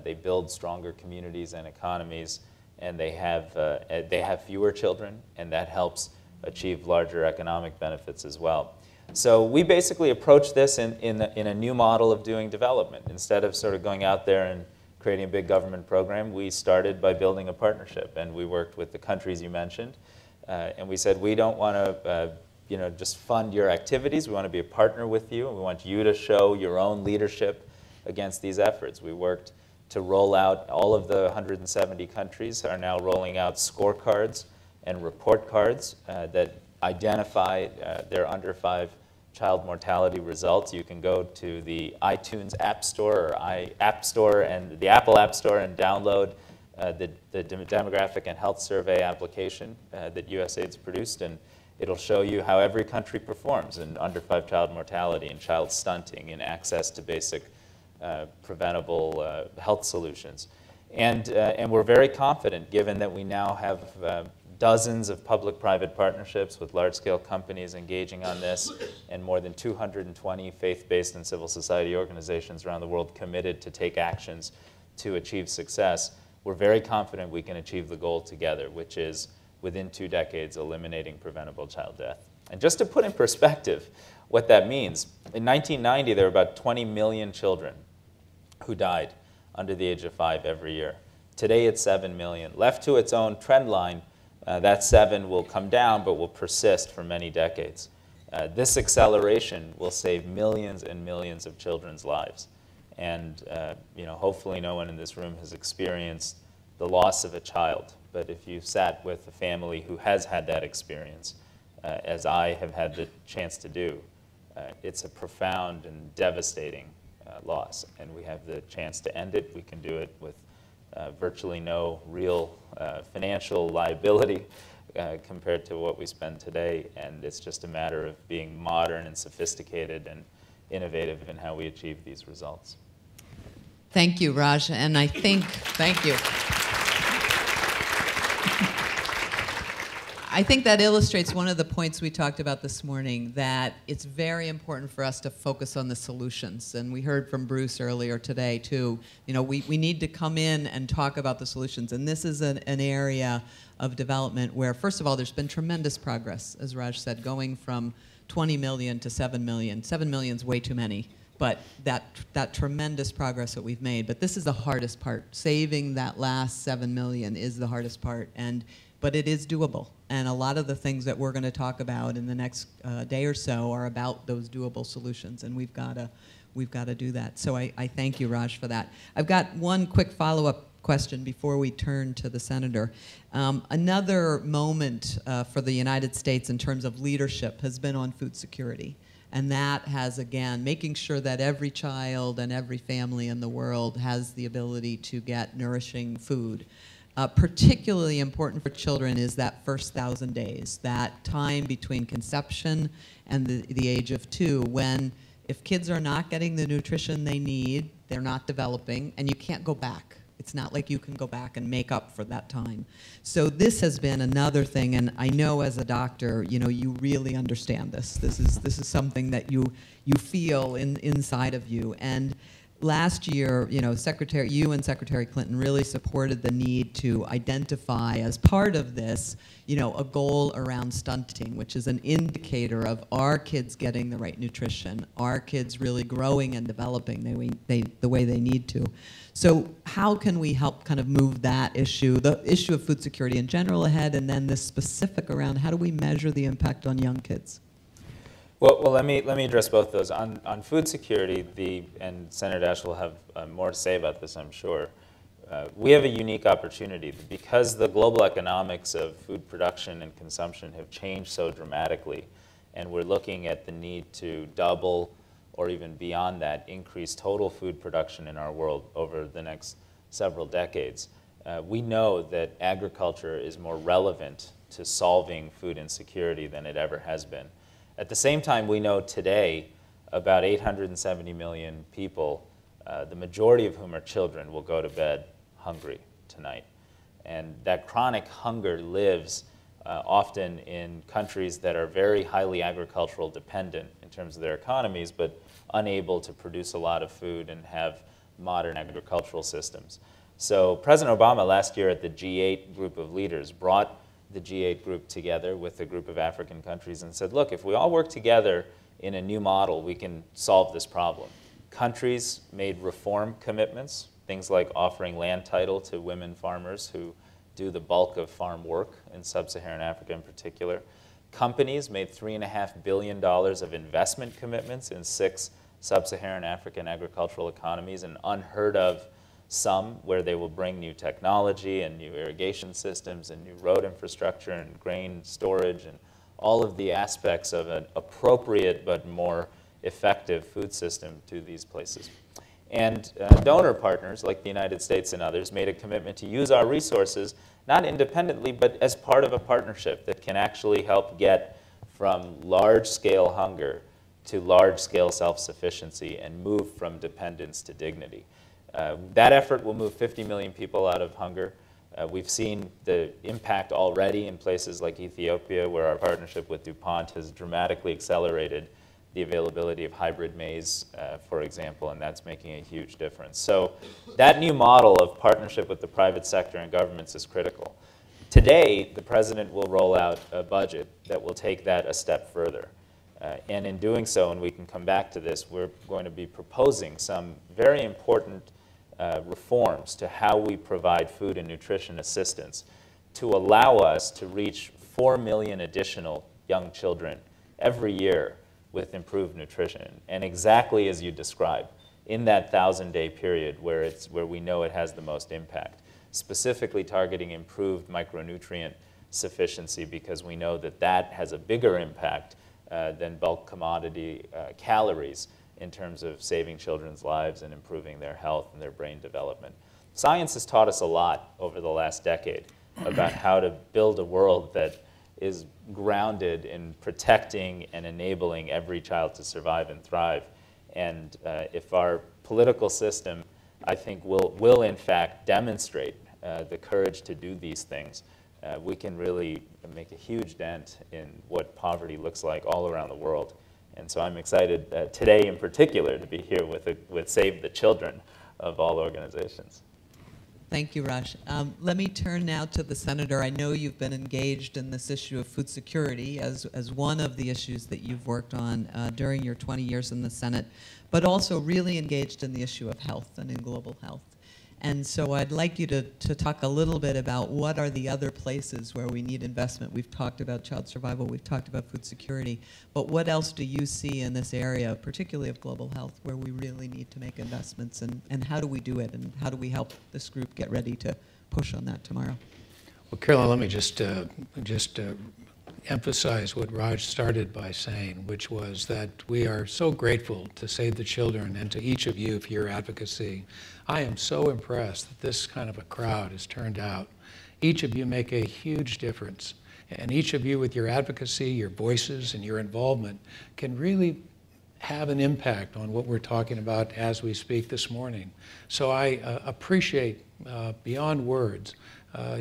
they build stronger communities and economies, and they have fewer children, and that helps achieve larger economic benefits as well. So we basically approach this in a new model of doing development. Instead of sort of going out there and creating a big government program, we started by building a partnership, and we worked with the countries you mentioned. And we said, we don't want to just fund your activities. We want to be a partner with you, and we want you to show your own leadership against these efforts. We worked to roll out, all of the 170 countries are now rolling out scorecards and report cards that identify their under 5 child mortality results. You can go to the iTunes App Store or App Store and the Apple App Store and download the Demographic and Health Survey application that USAID's produced, and it'll show you how every country performs in under 5 child mortality and child stunting and access to basic preventable health solutions. And we're very confident, given that we now have dozens of public-private partnerships with large-scale companies engaging on this, and more than 220 faith-based and civil society organizations around the world committed to take actions to achieve success. We're very confident we can achieve the goal together, which is, within 2 decades, eliminating preventable child death. And just to put in perspective what that means, in 1990, there were about 20 million children who died under the age of 5 every year. Today, it's 7 million. Left to its own trend line, that 7 will come down, but will persist for many decades. This acceleration will save millions and millions of children's lives. And hopefully no one in this room has experienced the loss of a child. But if you've sat with a family who has had that experience, as I have had the chance to do, it's a profound and devastating loss. And we have the chance to end it. We can do it with virtually no real financial liability compared to what we spend today. And it's just a matter of being modern and sophisticated and innovative in how we achieve these results. Thank you, Raj. And I think, thank you. I think that illustrates one of the points we talked about this morning, that it's very important for us to focus on the solutions. And we heard from Bruce earlier today, too. You know, we need to come in and talk about the solutions. And this is an area of development where, first of all, there's been tremendous progress, as Raj said, going from 20 million to 7 million. 7 million is way too many. But that tremendous progress that we've made. But this is the hardest part. Saving that last 7 million is the hardest part. But it is doable. And a lot of the things that we're going to talk about in the next day or so are about those doable solutions. And we've got to do that. So I thank you, Raj, for that. I've got one quick follow-up question before we turn to the senator. Another moment for the United States in terms of leadership has been on food security. And that has, again, making sure that every child and every family in the world has the ability to get nourishing food. Particularly important for children is that first 1,000 days, that time between conception and the age of 2, when if kids are not getting the nutrition they need, they're not developing, and you can't go back. It's not like you can go back and make up for that time. So this has been another thing, and I know as a doctor, you know, you really understand this. This is something that you feel inside of you. And last year, you know, you and Secretary Clinton really supported the need to identify as part of this, you know, a goal around stunting, which is an indicator of our kids getting the right nutrition, our kids really growing and developing the way they need to. So how can we help kind of move that issue, the issue of food security in general ahead, and then this specific around how do we measure the impact on young kids? Well, let me address both those. On food security, and Senator Daschle will have more to say about this, I'm sure. We have a unique opportunity because the global economics of food production and consumption have changed so dramatically, and we're looking at the need to double or even beyond that increase total food production in our world over the next several decades. We know that agriculture is more relevant to solving food insecurity than it ever has been. At the same time, we know today about 870 million people, the majority of whom are children, will go to bed hungry tonight. And that chronic hunger lives often in countries that are very highly agricultural dependent in terms of their economies, but unable to produce a lot of food and have modern agricultural systems. So President Obama last year at the G8 group of leaders brought the G8 group together with a group of African countries and said, look, if we all work together in a new model, we can solve this problem. Countries made reform commitments, things like offering land title to women farmers who do the bulk of farm work in sub-Saharan Africa in particular. Companies made $3.5 billion of investment commitments in 6 sub-Saharan African agricultural economies, an unheard of sum where they will bring new technology and new irrigation systems and new road infrastructure and grain storage and all of the aspects of an appropriate but more effective food system to these places. And donor partners like the United States and others made a commitment to use our resources not independently but as part of a partnership that can actually help get from large-scale hunger to large-scale self-sufficiency and move from dependence to dignity. That effort will move 50 million people out of hunger. We've seen the impact already in places like Ethiopia, where our partnership with DuPont has dramatically accelerated the availability of hybrid maize, for example, and that's making a huge difference. So that new model of partnership with the private sector and governments is critical. Today, the president will roll out a budget that will take that a step further. And in doing so, and we can come back to this, we're going to be proposing some very important reforms to how we provide food and nutrition assistance to allow us to reach 4 million additional young children every year with improved nutrition. And exactly as you described, in that 1,000-day period where we know it has the most impact, specifically targeting improved micronutrient sufficiency, because we know that that has a bigger impact than bulk commodity calories in terms of saving children's lives and improving their health and their brain development. Science has taught us a lot over the last decade about how to build a world that is grounded in protecting and enabling every child to survive and thrive. And if our political system, I think, will in fact demonstrate the courage to do these things, we can really make a huge dent in what poverty looks like all around the world. And so I'm excited today in particular to be here with Save the Children of all organizations. Thank you, Raj. Let me turn now to the Senator. I know you've been engaged in this issue of food security as one of the issues that you've worked on during your 20 years in the Senate, but also really engaged in the issue of health and in global health. And so I'd like you to talk a little bit about what are the other places where we need investment. We've talked about child survival, we've talked about food security, but what else do you see in this area, particularly of global health, where we really need to make investments, and how do we do it, and how do we help this group get ready to push on that tomorrow? Well, Carolyn, let me just emphasize what Raj started by saying, which was that we are so grateful to Save the Children and to each of you for your advocacy. I am so impressed that this kind of a crowd has turned out. Each of you make a huge difference, and each of you with your advocacy, your voices, and your involvement can really have an impact on what we're talking about as we speak this morning. So I appreciate beyond words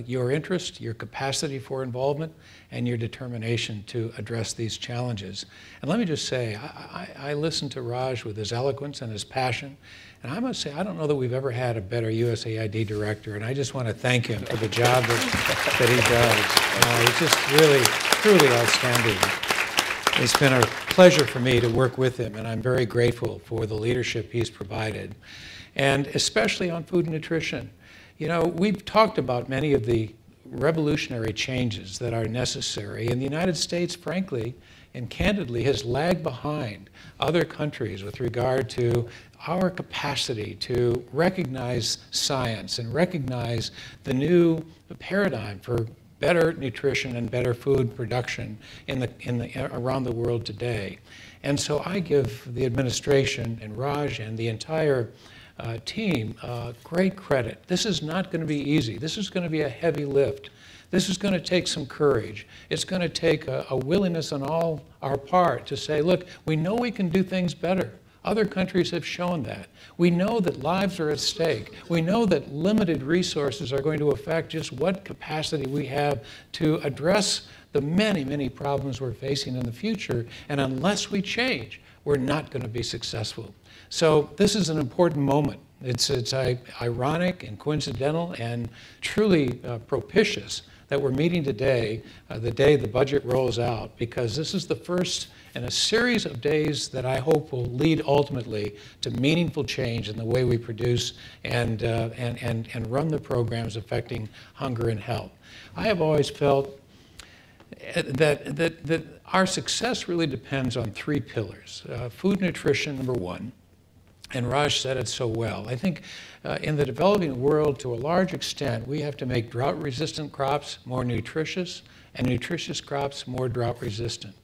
your interest, your capacity for involvement, and your determination to address these challenges. And let me just say, I listened to Raj with his eloquence and his passion, and I must say, I don't know that we've ever had a better USAID director, and I just want to thank him for the job that he does. He's just really, truly outstanding. It's been a pleasure for me to work with him, and I'm very grateful for the leadership he's provided, and especially on food and nutrition. You know, we've talked about many of the revolutionary changes that are necessary, and the United States, frankly and candidly, has lagged behind other countries with regard to our capacity to recognize science and recognize the new paradigm for better nutrition and better food production around the world today. And so I give the administration and Raj and the entire team great credit. This is not going to be easy. This is going to be a heavy lift. This is going to take some courage. It's going to take a willingness on all our part to say, look, we know we can do things better. Other countries have shown that. We know that lives are at stake. We know that limited resources are going to affect just what capacity we have to address the many, many problems we're facing in the future. And unless we change, we're not going to be successful. So this is an important moment. It's ironic and coincidental and truly propitious that we're meeting today, the day the budget rolls out, because this is the first in a series of days that I hope will lead ultimately to meaningful change in the way we produce and run the programs affecting hunger and health. I have always felt that our success really depends on three pillars. Food nutrition, number one, and Raj said it so well. I think in the developing world, to a large extent, we have to make drought-resistant crops more nutritious and nutritious crops more drought-resistant.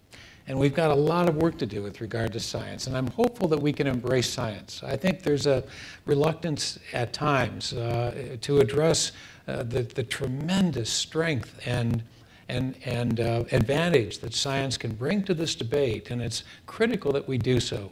And we've got a lot of work to do with regard to science, and I'm hopeful that we can embrace science. I think there's a reluctance at times to address the tremendous strength and advantage that science can bring to this debate, and it's critical that we do so.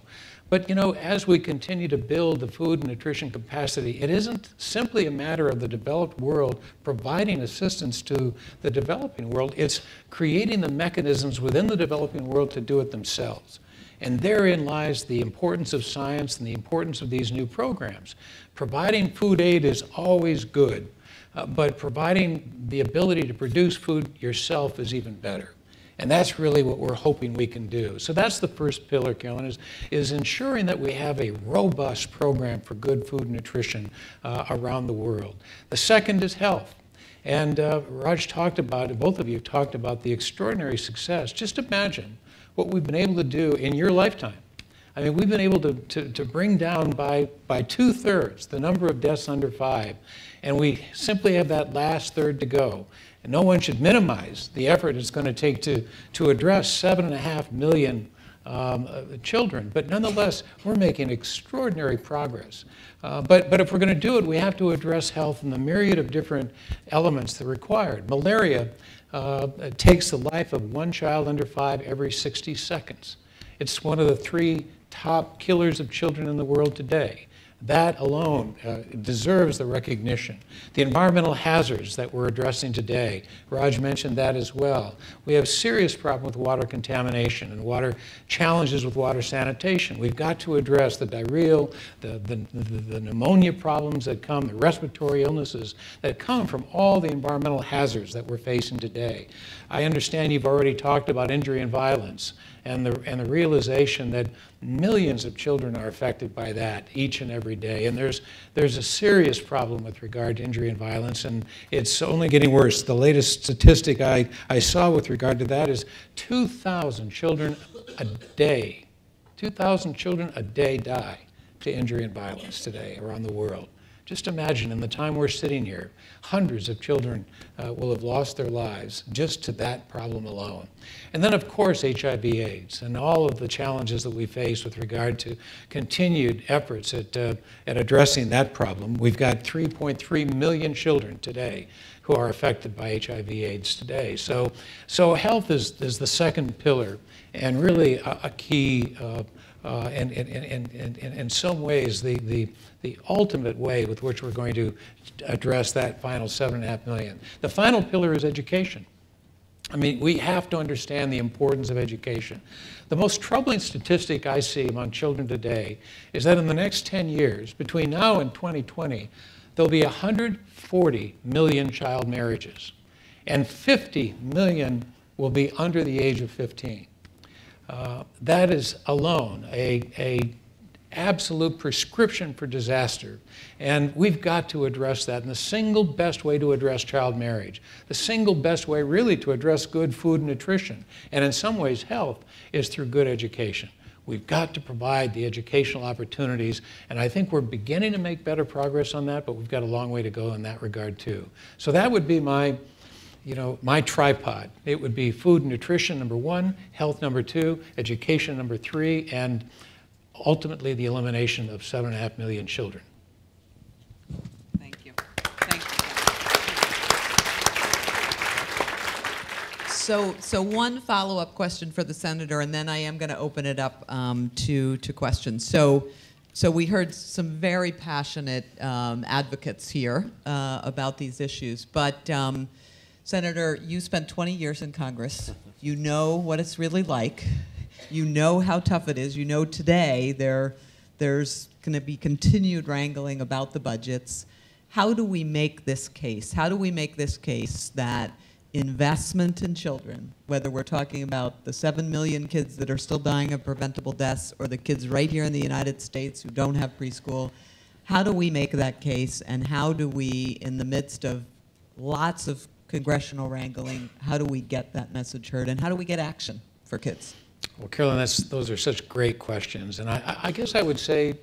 But, you know, as we continue to build the food and nutrition capacity, it isn't simply a matter of the developed world providing assistance to the developing world. It's creating the mechanisms within the developing world to do it themselves. And therein lies the importance of science and the importance of these new programs. Providing food aid is always good, but providing the ability to produce food yourself is even better. And that's really what we're hoping we can do. So that's the first pillar, Carolyn, is ensuring that we have a robust program for good food and nutrition around the world. The second is health. And Raj talked about it, both of you talked about the extraordinary success. Just imagine what we've been able to do in your lifetime. I mean, we've been able to bring down by 2/3 the number of deaths under 5. And we simply have that last third to go. And no one should minimize the effort it's going to take to address 7.5 million children. But nonetheless, we're making extraordinary progress. But if we're going to do it, we have to address health in the myriad of different elements that are required. Malaria takes the life of one child under 5 every 60 seconds. It's one of the 3 top killers of children in the world today. That alone deserves the recognition. The environmental hazards that we're addressing today, Raj mentioned that as well. We have serious problem with water contamination and water challenges with water sanitation. We've got to address the diarrheal, the pneumonia problems that come, the respiratory illnesses that come from all the environmental hazards that we're facing today. I understand you've already talked about injury and violence and the realization that millions of children are affected by that each and every day. And there's a serious problem with regard to injury and violence, and it's only getting worse. The latest statistic I saw with regard to that is 2,000 children a day. 2,000 children a day die to injury and violence today around the world. Just imagine, in the time we're sitting here, hundreds of children will have lost their lives just to that problem alone. And then, of course, HIV/AIDS and all of the challenges that we face with regard to continued efforts at addressing that problem. We've got 3.3 million children today who are affected by HIV/AIDS today. So health is the second pillar, and really a key and in some ways the ultimate way with which we're going to address that final 7.5 million. The final pillar is education. I mean, we have to understand the importance of education. The most troubling statistic I see among children today is that in the next 10 years, between now and 2020, there'll be 140 million child marriages, and 50 million will be under the age of 15. That is alone a absolute prescription for disaster, and we've got to address that. And the single best way to address child marriage, the single best way really to address good food and nutrition, and in some ways health, is through good education. We've got to provide the educational opportunities, and I think we're beginning to make better progress on that, but we've got a long way to go in that regard too. So that would be my tripod. It would be food and nutrition, number one, health, number two, education, number three, and ultimately the elimination of 7.5 million children. Thank you. Thank you. So one follow-up question for the senator, and then I am going to open it up to questions. So we heard some very passionate advocates here about these issues, but Senator, you spent 20 years in Congress. You know what it's really like. You know how tough it is. You know today there's going to be continued wrangling about the budgets. How do we make this case? How do we make this case that investment in children, whether we're talking about the 7 million kids that are still dying of preventable deaths or the kids right here in the United States who don't have preschool, how do we make that case, and how do we, in the midst of lots of congressional wrangling, how do we get that message heard, and how do we get action for kids? Well, Carolyn, those are such great questions, and I guess I would say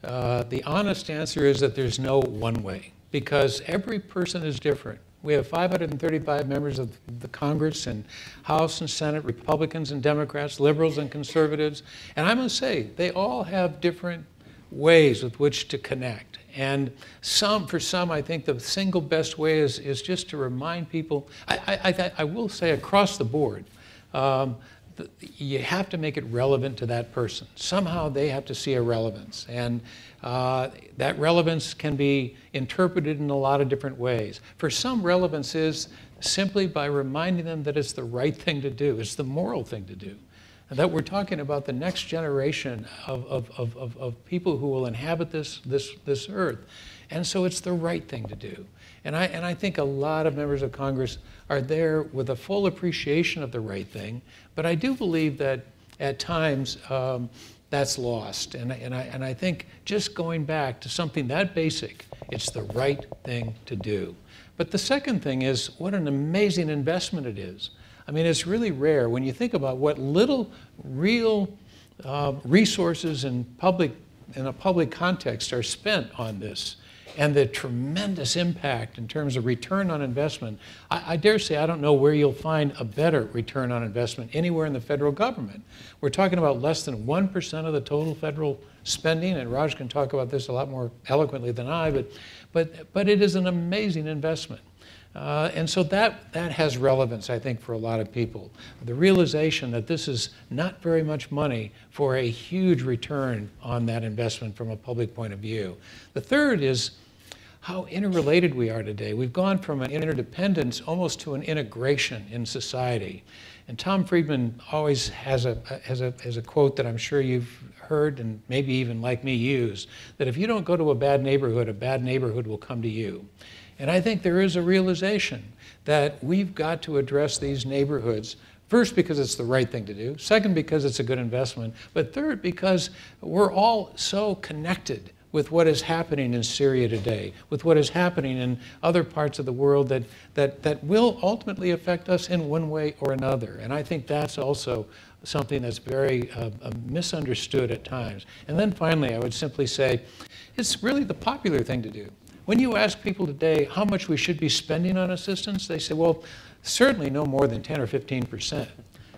the honest answer is that there's no one way, because every person is different. We have 535 members of the Congress and House and Senate, Republicans and Democrats, liberals and conservatives, and I must say, they all have different ways with which to connect. And for some, I think the single best way is just to remind people, I will say across the board, you have to make it relevant to that person. Somehow they have to see a relevance. And that relevance can be interpreted in a lot of different ways. For some, relevance is simply by reminding them that it's the right thing to do. It's the moral thing to do. And that we're talking about the next generation of people who will inhabit this earth. And so it's the right thing to do. And I think a lot of members of Congress are there with a full appreciation of the right thing, but I do believe that at times that's lost. And I think just going back to something that basic, it's the right thing to do. But the second thing is what an amazing investment it is. I mean, it's really rare when you think about what little real resources in a public context are spent on this, and the tremendous impact in terms of return on investment. I dare say I don't know where you'll find a better return on investment anywhere in the federal government. We're talking about less than 1% of the total federal spending, and Raj can talk about this a lot more eloquently than I, but it is an amazing investment. And so that has relevance, I think, for a lot of people. The realization that this is not very much money for a huge return on that investment from a public point of view. The third is how interrelated we are today. We've gone from an interdependence almost to an integration in society. And Tom Friedman always has a quote that I'm sure you've heard and maybe even like me use, that if you don't go to a bad neighborhood will come to you. And I think there is a realization that we've got to address these neighborhoods, first because it's the right thing to do, second because it's a good investment, but third because we're all so connected with what is happening in Syria today, with what is happening in other parts of the world that will ultimately affect us in one way or another. And I think that's also something that's very misunderstood at times. And then finally, I would simply say, it's really the popular thing to do. When you ask people today how much we should be spending on assistance, they say, well, certainly no more than 10 or 15%.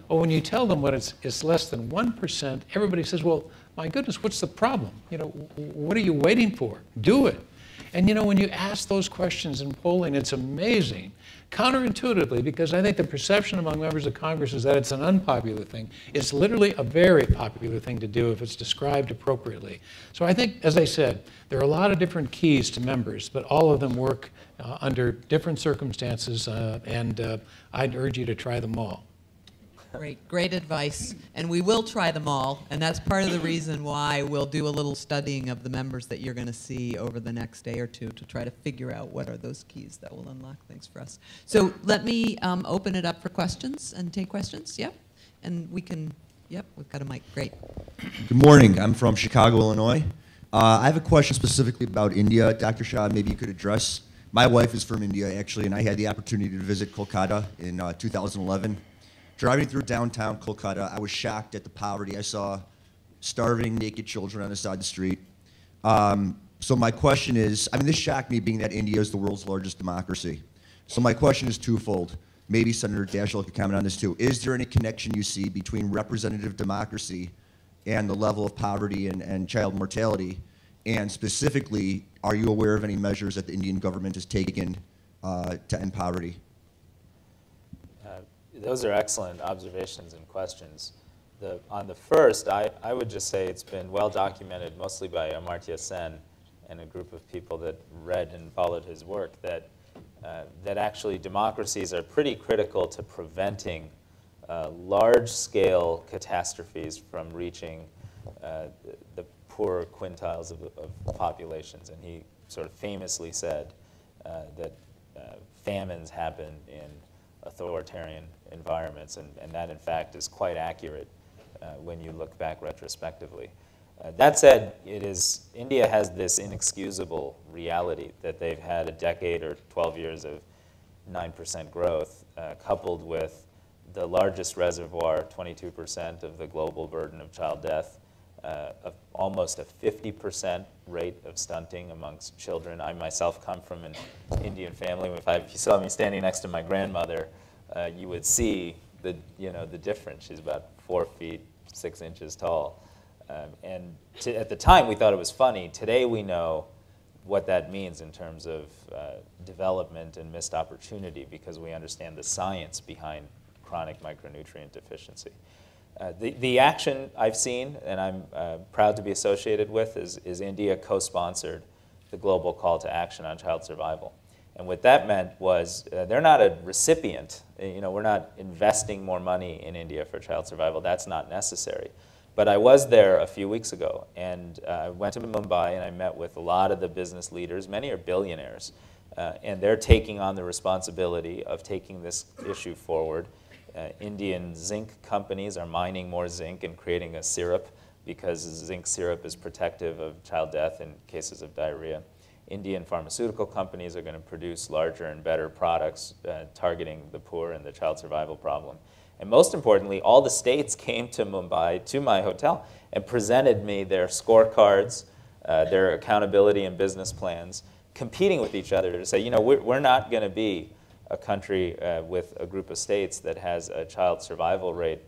Well, when you tell them what it's less than 1%, everybody says, well, my goodness, what's the problem? You know, what are you waiting for? Do it. And you know, when you ask those questions in polling, it's amazing, counterintuitively, because I think the perception among members of Congress is that it's an unpopular thing. It's literally a very popular thing to do if it's described appropriately. So I think, as I said, there are a lot of different keys to members, but all of them work under different circumstances, and I'd urge you to try them all. Great advice. And we will try them all, and that's part of the reason why we'll do a little studying of the members that you're going to see over the next day or two to try to figure out what are those keys that will unlock things for us. So let me open it up for questions and take questions. Yep. And we can, yep, we've got a mic. Great. Good morning. I'm from Chicago, Illinois. I have a question specifically about India. Dr. Shah, maybe you could address. My wife is from India, actually, and I had the opportunity to visit Kolkata in 2011. Driving through downtown Kolkata, I was shocked at the poverty. I saw starving, naked children on the side of the street. So my question is, I mean, this shocked me, being that India is the world's largest democracy. So my question is twofold. Maybe Senator Daschle could comment on this too. Is there any connection you see between representative democracy and the level of poverty and child mortality? And specifically, are you aware of any measures that the Indian government has taken to end poverty? Those are excellent observations and questions. On the first, I would just say it's been well documented, mostly by Amartya Sen and a group of people that read and followed his work, that actually democracies are pretty critical to preventing large-scale catastrophes from reaching the poorer quintiles of populations. And he sort of famously said that famines happen in authoritarian environments, and that in fact is quite accurate when you look back retrospectively. That said, India has this inexcusable reality that they've had a decade or 12 years of 9% growth, coupled with the largest reservoir, 22% of the global burden of child death, of almost a 50% rate of stunting amongst children. I myself come from an Indian family. If you saw me standing next to my grandmother, you would see the difference. She's about 4 feet 6 inches tall. At the time, we thought it was funny. Today, we know what that means in terms of development and missed opportunity, because we understand the science behind chronic micronutrient deficiency. The action I've seen, and I'm proud to be associated with, is India co-sponsored the Global Call to Action on Child Survival. And what that meant was they're not a recipient. We're not investing more money in India for child survival. That's not necessary. But I was there a few weeks ago, and I went to Mumbai, and I met with a lot of the business leaders. Many are billionaires, and they're taking on the responsibility of taking this issue forward. Indian zinc companies are mining more zinc and creating a syrup, because zinc syrup is protective of child death in cases of diarrhea. Indian pharmaceutical companies are going to produce larger and better products targeting the poor and the child survival problem. And most importantly, all the states came to Mumbai, to my hotel, and presented me their scorecards, their accountability and business plans, competing with each other to say, we're not going to be a country with a group of states that has a child survival rate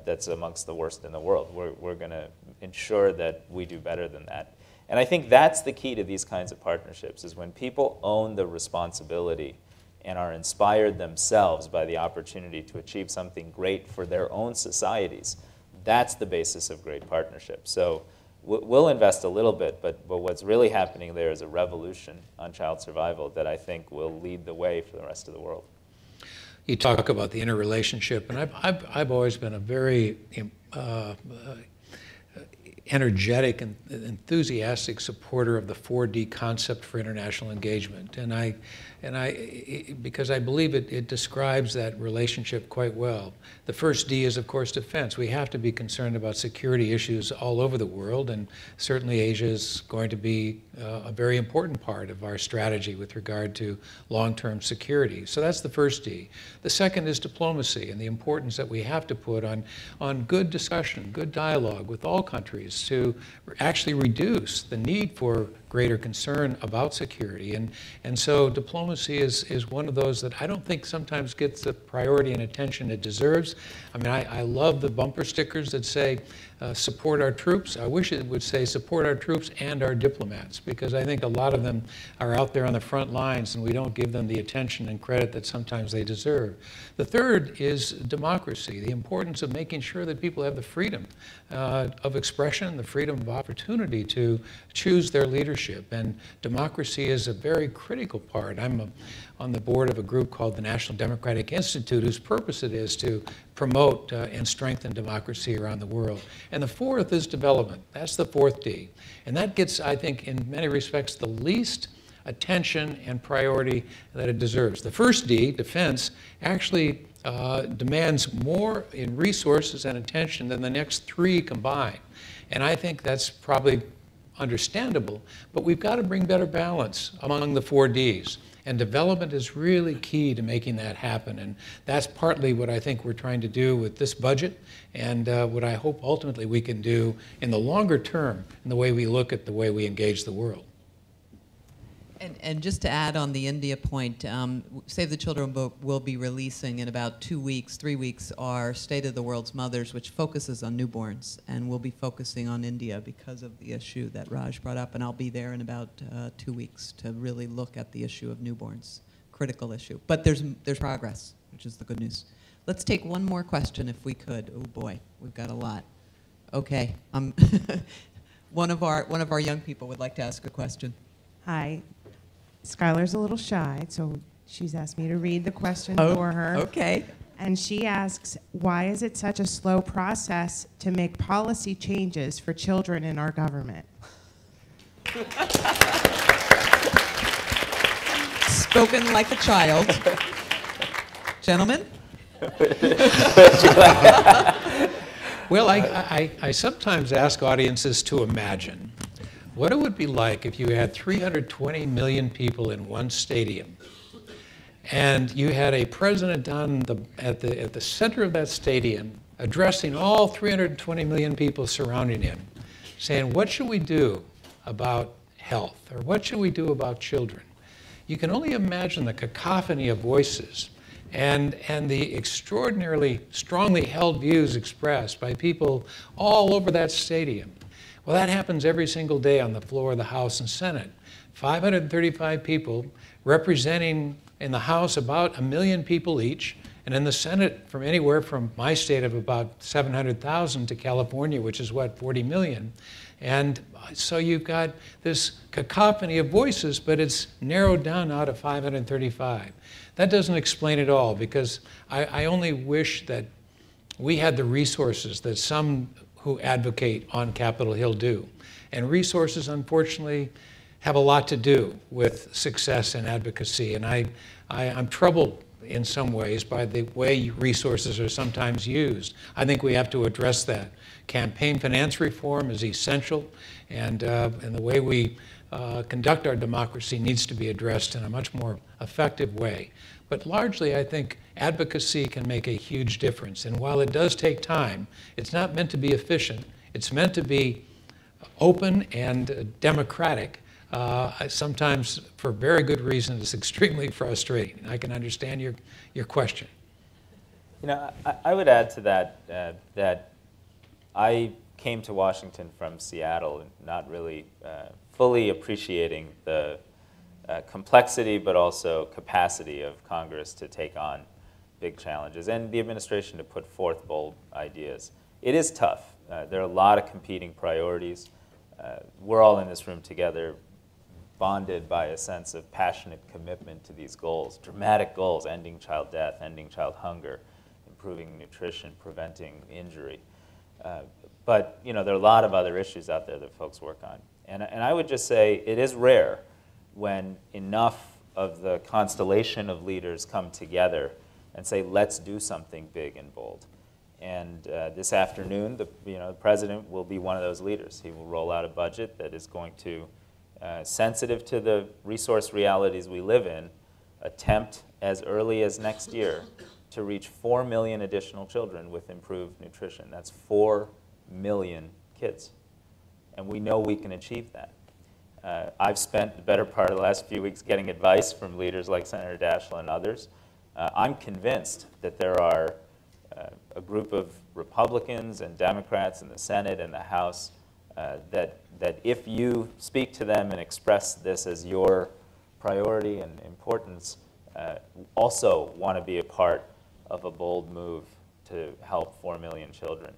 that's amongst the worst in the world. We're going to ensure that we do better than that. And I think that's the key to these kinds of partnerships, is when people own the responsibility and are inspired themselves by the opportunity to achieve something great for their own societies, that's the basis of great partnership. So we'll invest a little bit, but what's really happening there is a revolution on child survival that I think will lead the way for the rest of the world. You talk about the interrelationship, and I've always been a very energetic and enthusiastic supporter of the 4D concept for international engagement, because I believe it describes that relationship quite well. The first D is, of course, defense. We have to be concerned about security issues all over the world, and certainly Asia is going to be a very important part of our strategy with regard to long-term security. So that's the first D. The second is diplomacy, and the importance that we have to put on good discussion, good dialogue with all countries to actually reduce the need for greater concern about security. And so diplomacy is one of those that I don't think sometimes gets the priority and attention it deserves. I mean, I love the bumper stickers that say, support our troops. I wish it would say support our troops and our diplomats, because I think a lot of them are out there on the front lines and we don't give them the attention and credit that sometimes they deserve. The third is democracy, the importance of making sure that people have the freedom of expression, the freedom of opportunity to choose their leadership. And democracy is a very critical part. I'm on the board of a group called the National Democratic Institute, whose purpose it is to promote and strengthen democracy around the world. And the fourth is development. That's the fourth D. And that gets, I think, in many respects, the least attention and priority that it deserves. The first D, defense, actually demands more in resources and attention than the next three combined. And I think that's probably understandable, but we've got to bring better balance among the four Ds. And development is really key to making that happen. And that's partly what I think we're trying to do with this budget, and what I hope ultimately we can do in the longer term in the way we look at the way we engage the world. And just to add on the India point, Save the Children book will be releasing in about 3 weeks, our State of the World's Mothers, which focuses on newborns. And we'll be focusing on India because of the issue that Raj brought up. And I'll be there in about 2 weeks to really look at the issue of newborns, critical issue. But there's progress, which is the good news. Let's take one more question if we could. Oh boy, we've got a lot. Okay, one of our young people would like to ask a question. Hi. Skylar's a little shy, so she's asked me to read the question for her. Okay. And she asks, why is it such a slow process to make policy changes for children in our government? Spoken like a child. Gentlemen? Well, I sometimes ask audiences to imagine what it would be like if you had 320 million people in one stadium, and you had a president at the center of that stadium addressing all 320 million people surrounding him, saying, what should we do about health, or what should we do about children? You can only imagine the cacophony of voices and the extraordinarily strongly held views expressed by people all over that stadium. Well, that happens every single day on the floor of the House and Senate. 535 people representing in the House about 1 million people each, and in the Senate from anywhere from my state of about 700,000 to California, which is what, 40 million. And so you've got this cacophony of voices, but it's narrowed down now to 535. That doesn't explain it all, because I only wish that we had the resources that some who advocate on Capitol Hill do. And resources, unfortunately, have a lot to do with success and advocacy. And I'm troubled in some ways by the way resources are sometimes used. I think we have to address that. Campaign finance reform is essential, and the way we conduct our democracy needs to be addressed in a much more effective way. But largely, I think advocacy can make a huge difference. And while it does take time, it's not meant to be efficient. It's meant to be open and democratic. Sometimes, for very good reasons, it's extremely frustrating. I can understand your question. You know, I would add to that that I came to Washington from Seattle, not really fully appreciating the complexity, but also capacity of Congress to take on big challenges, and the administration to put forth bold ideas. It is tough. There are a lot of competing priorities. We're all in this room together, bonded by a sense of passionate commitment to these goals, dramatic goals: ending child death, ending child hunger, improving nutrition, preventing injury. But there are a lot of other issues out there that folks work on. And I would just say it is rare when enough of the constellation of leaders come together and say, let's do something big and bold. And this afternoon, the president will be one of those leaders. He will roll out a budget that is going to, sensitive to the resource realities we live in, attempt as early as next year to reach 4 million additional children with improved nutrition. That's 4 million kids. And we know we can achieve that. I've spent the better part of the last few weeks getting advice from leaders like Senator Daschle and others. I'm convinced that there are a group of Republicans and Democrats in the Senate and the House that if you speak to them and express this as your priority and importance, also want to be a part of a bold move to help 4 million children.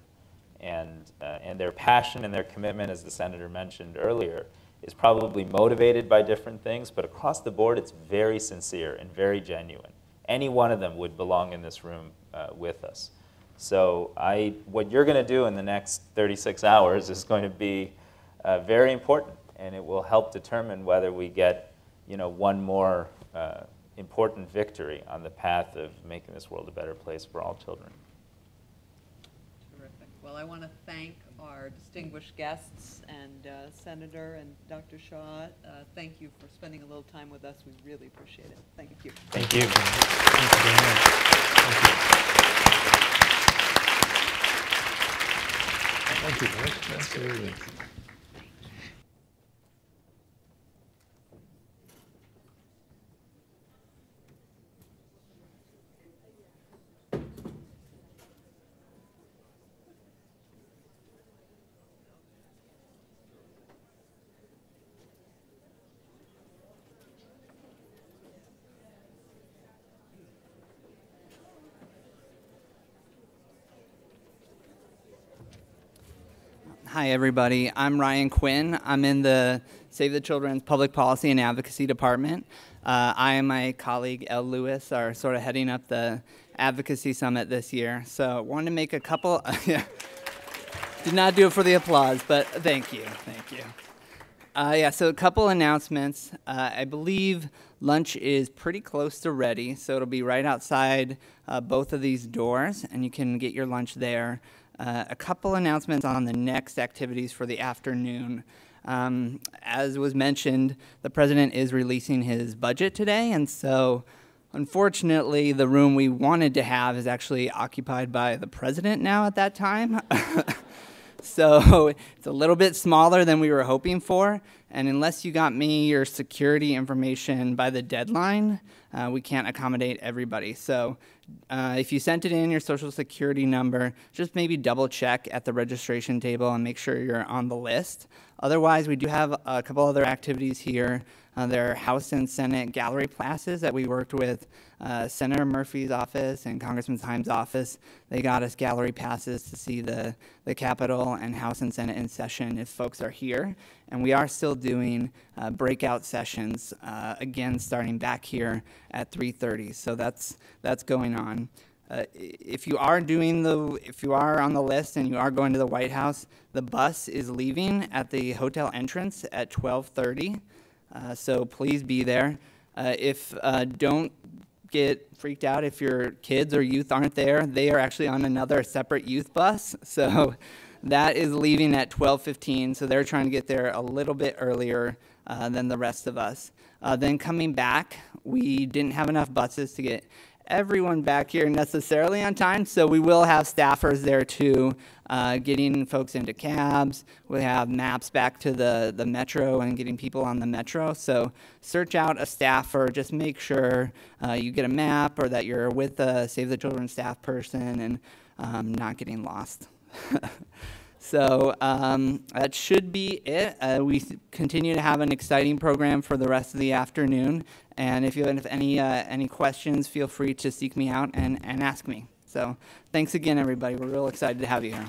And their passion and their commitment, as the Senator mentioned earlier, is probably motivated by different things, but across the board it's very sincere and very genuine. Any one of them would belong in this room with us. So what you're going to do in the next 36 hours is going to be very important, and it will help determine whether we get one more important victory on the path of making this world a better place for all children. Terrific. Well, I want to thank our distinguished guests and Senator and Dr. Shah. Thank you for spending a little time with us. We really appreciate it. Thank you. Thank you. Thank you very much. Thank you. Thank you. Absolutely. Hi, everybody. I'm Ryan Quinn. I'm in the Save the Children's Public Policy and Advocacy Department. I and my colleague, Elle Lewis, are sort of heading up the Advocacy Summit this year. So I wanted to make a couple, did not do it for the applause, but thank you, thank you. So a couple announcements. I believe lunch is pretty close to ready, so it'll be right outside both of these doors, and you can get your lunch there. A couple announcements on the next activities for the afternoon. As was mentioned, the president is releasing his budget today, and so unfortunately the room we wanted to have is actually occupied by the president now at that time. So it's a little bit smaller than we were hoping for, and unless you got me your security information by the deadline, we can't accommodate everybody. So if you sent it in, your social security number, just maybe double check at the registration table and make sure you're on the list. Otherwise, we do have a couple other activities here. There are House and Senate gallery classes that we worked with Senator Murphy's office and Congressman Himes' office. They got us gallery passes to see the Capitol and House and Senate in session if folks are here. And we are still doing breakout sessions, again, starting back here at 3:30. So that's going on. If you are on the list and you are going to the White House, the bus is leaving at the hotel entrance at 12:30. So please be there. Don't get freaked out if your kids or youth aren't there. They are actually on another separate youth bus. So that is leaving at 12:15. So they're trying to get there a little bit earlier than the rest of us. Then coming back, we didn't have enough buses to get everyone back here necessarily on time, so we will have staffers there too, getting folks into cabs. We have maps back to the metro and getting people on the metro. So search out a staffer, just make sure you get a map or that you're with a Save the Children staff person and not getting lost. So that should be it. We continue to have an exciting program for the rest of the afternoon. And if you have any questions, feel free to seek me out and ask me. So thanks again, everybody. We're real excited to have you here.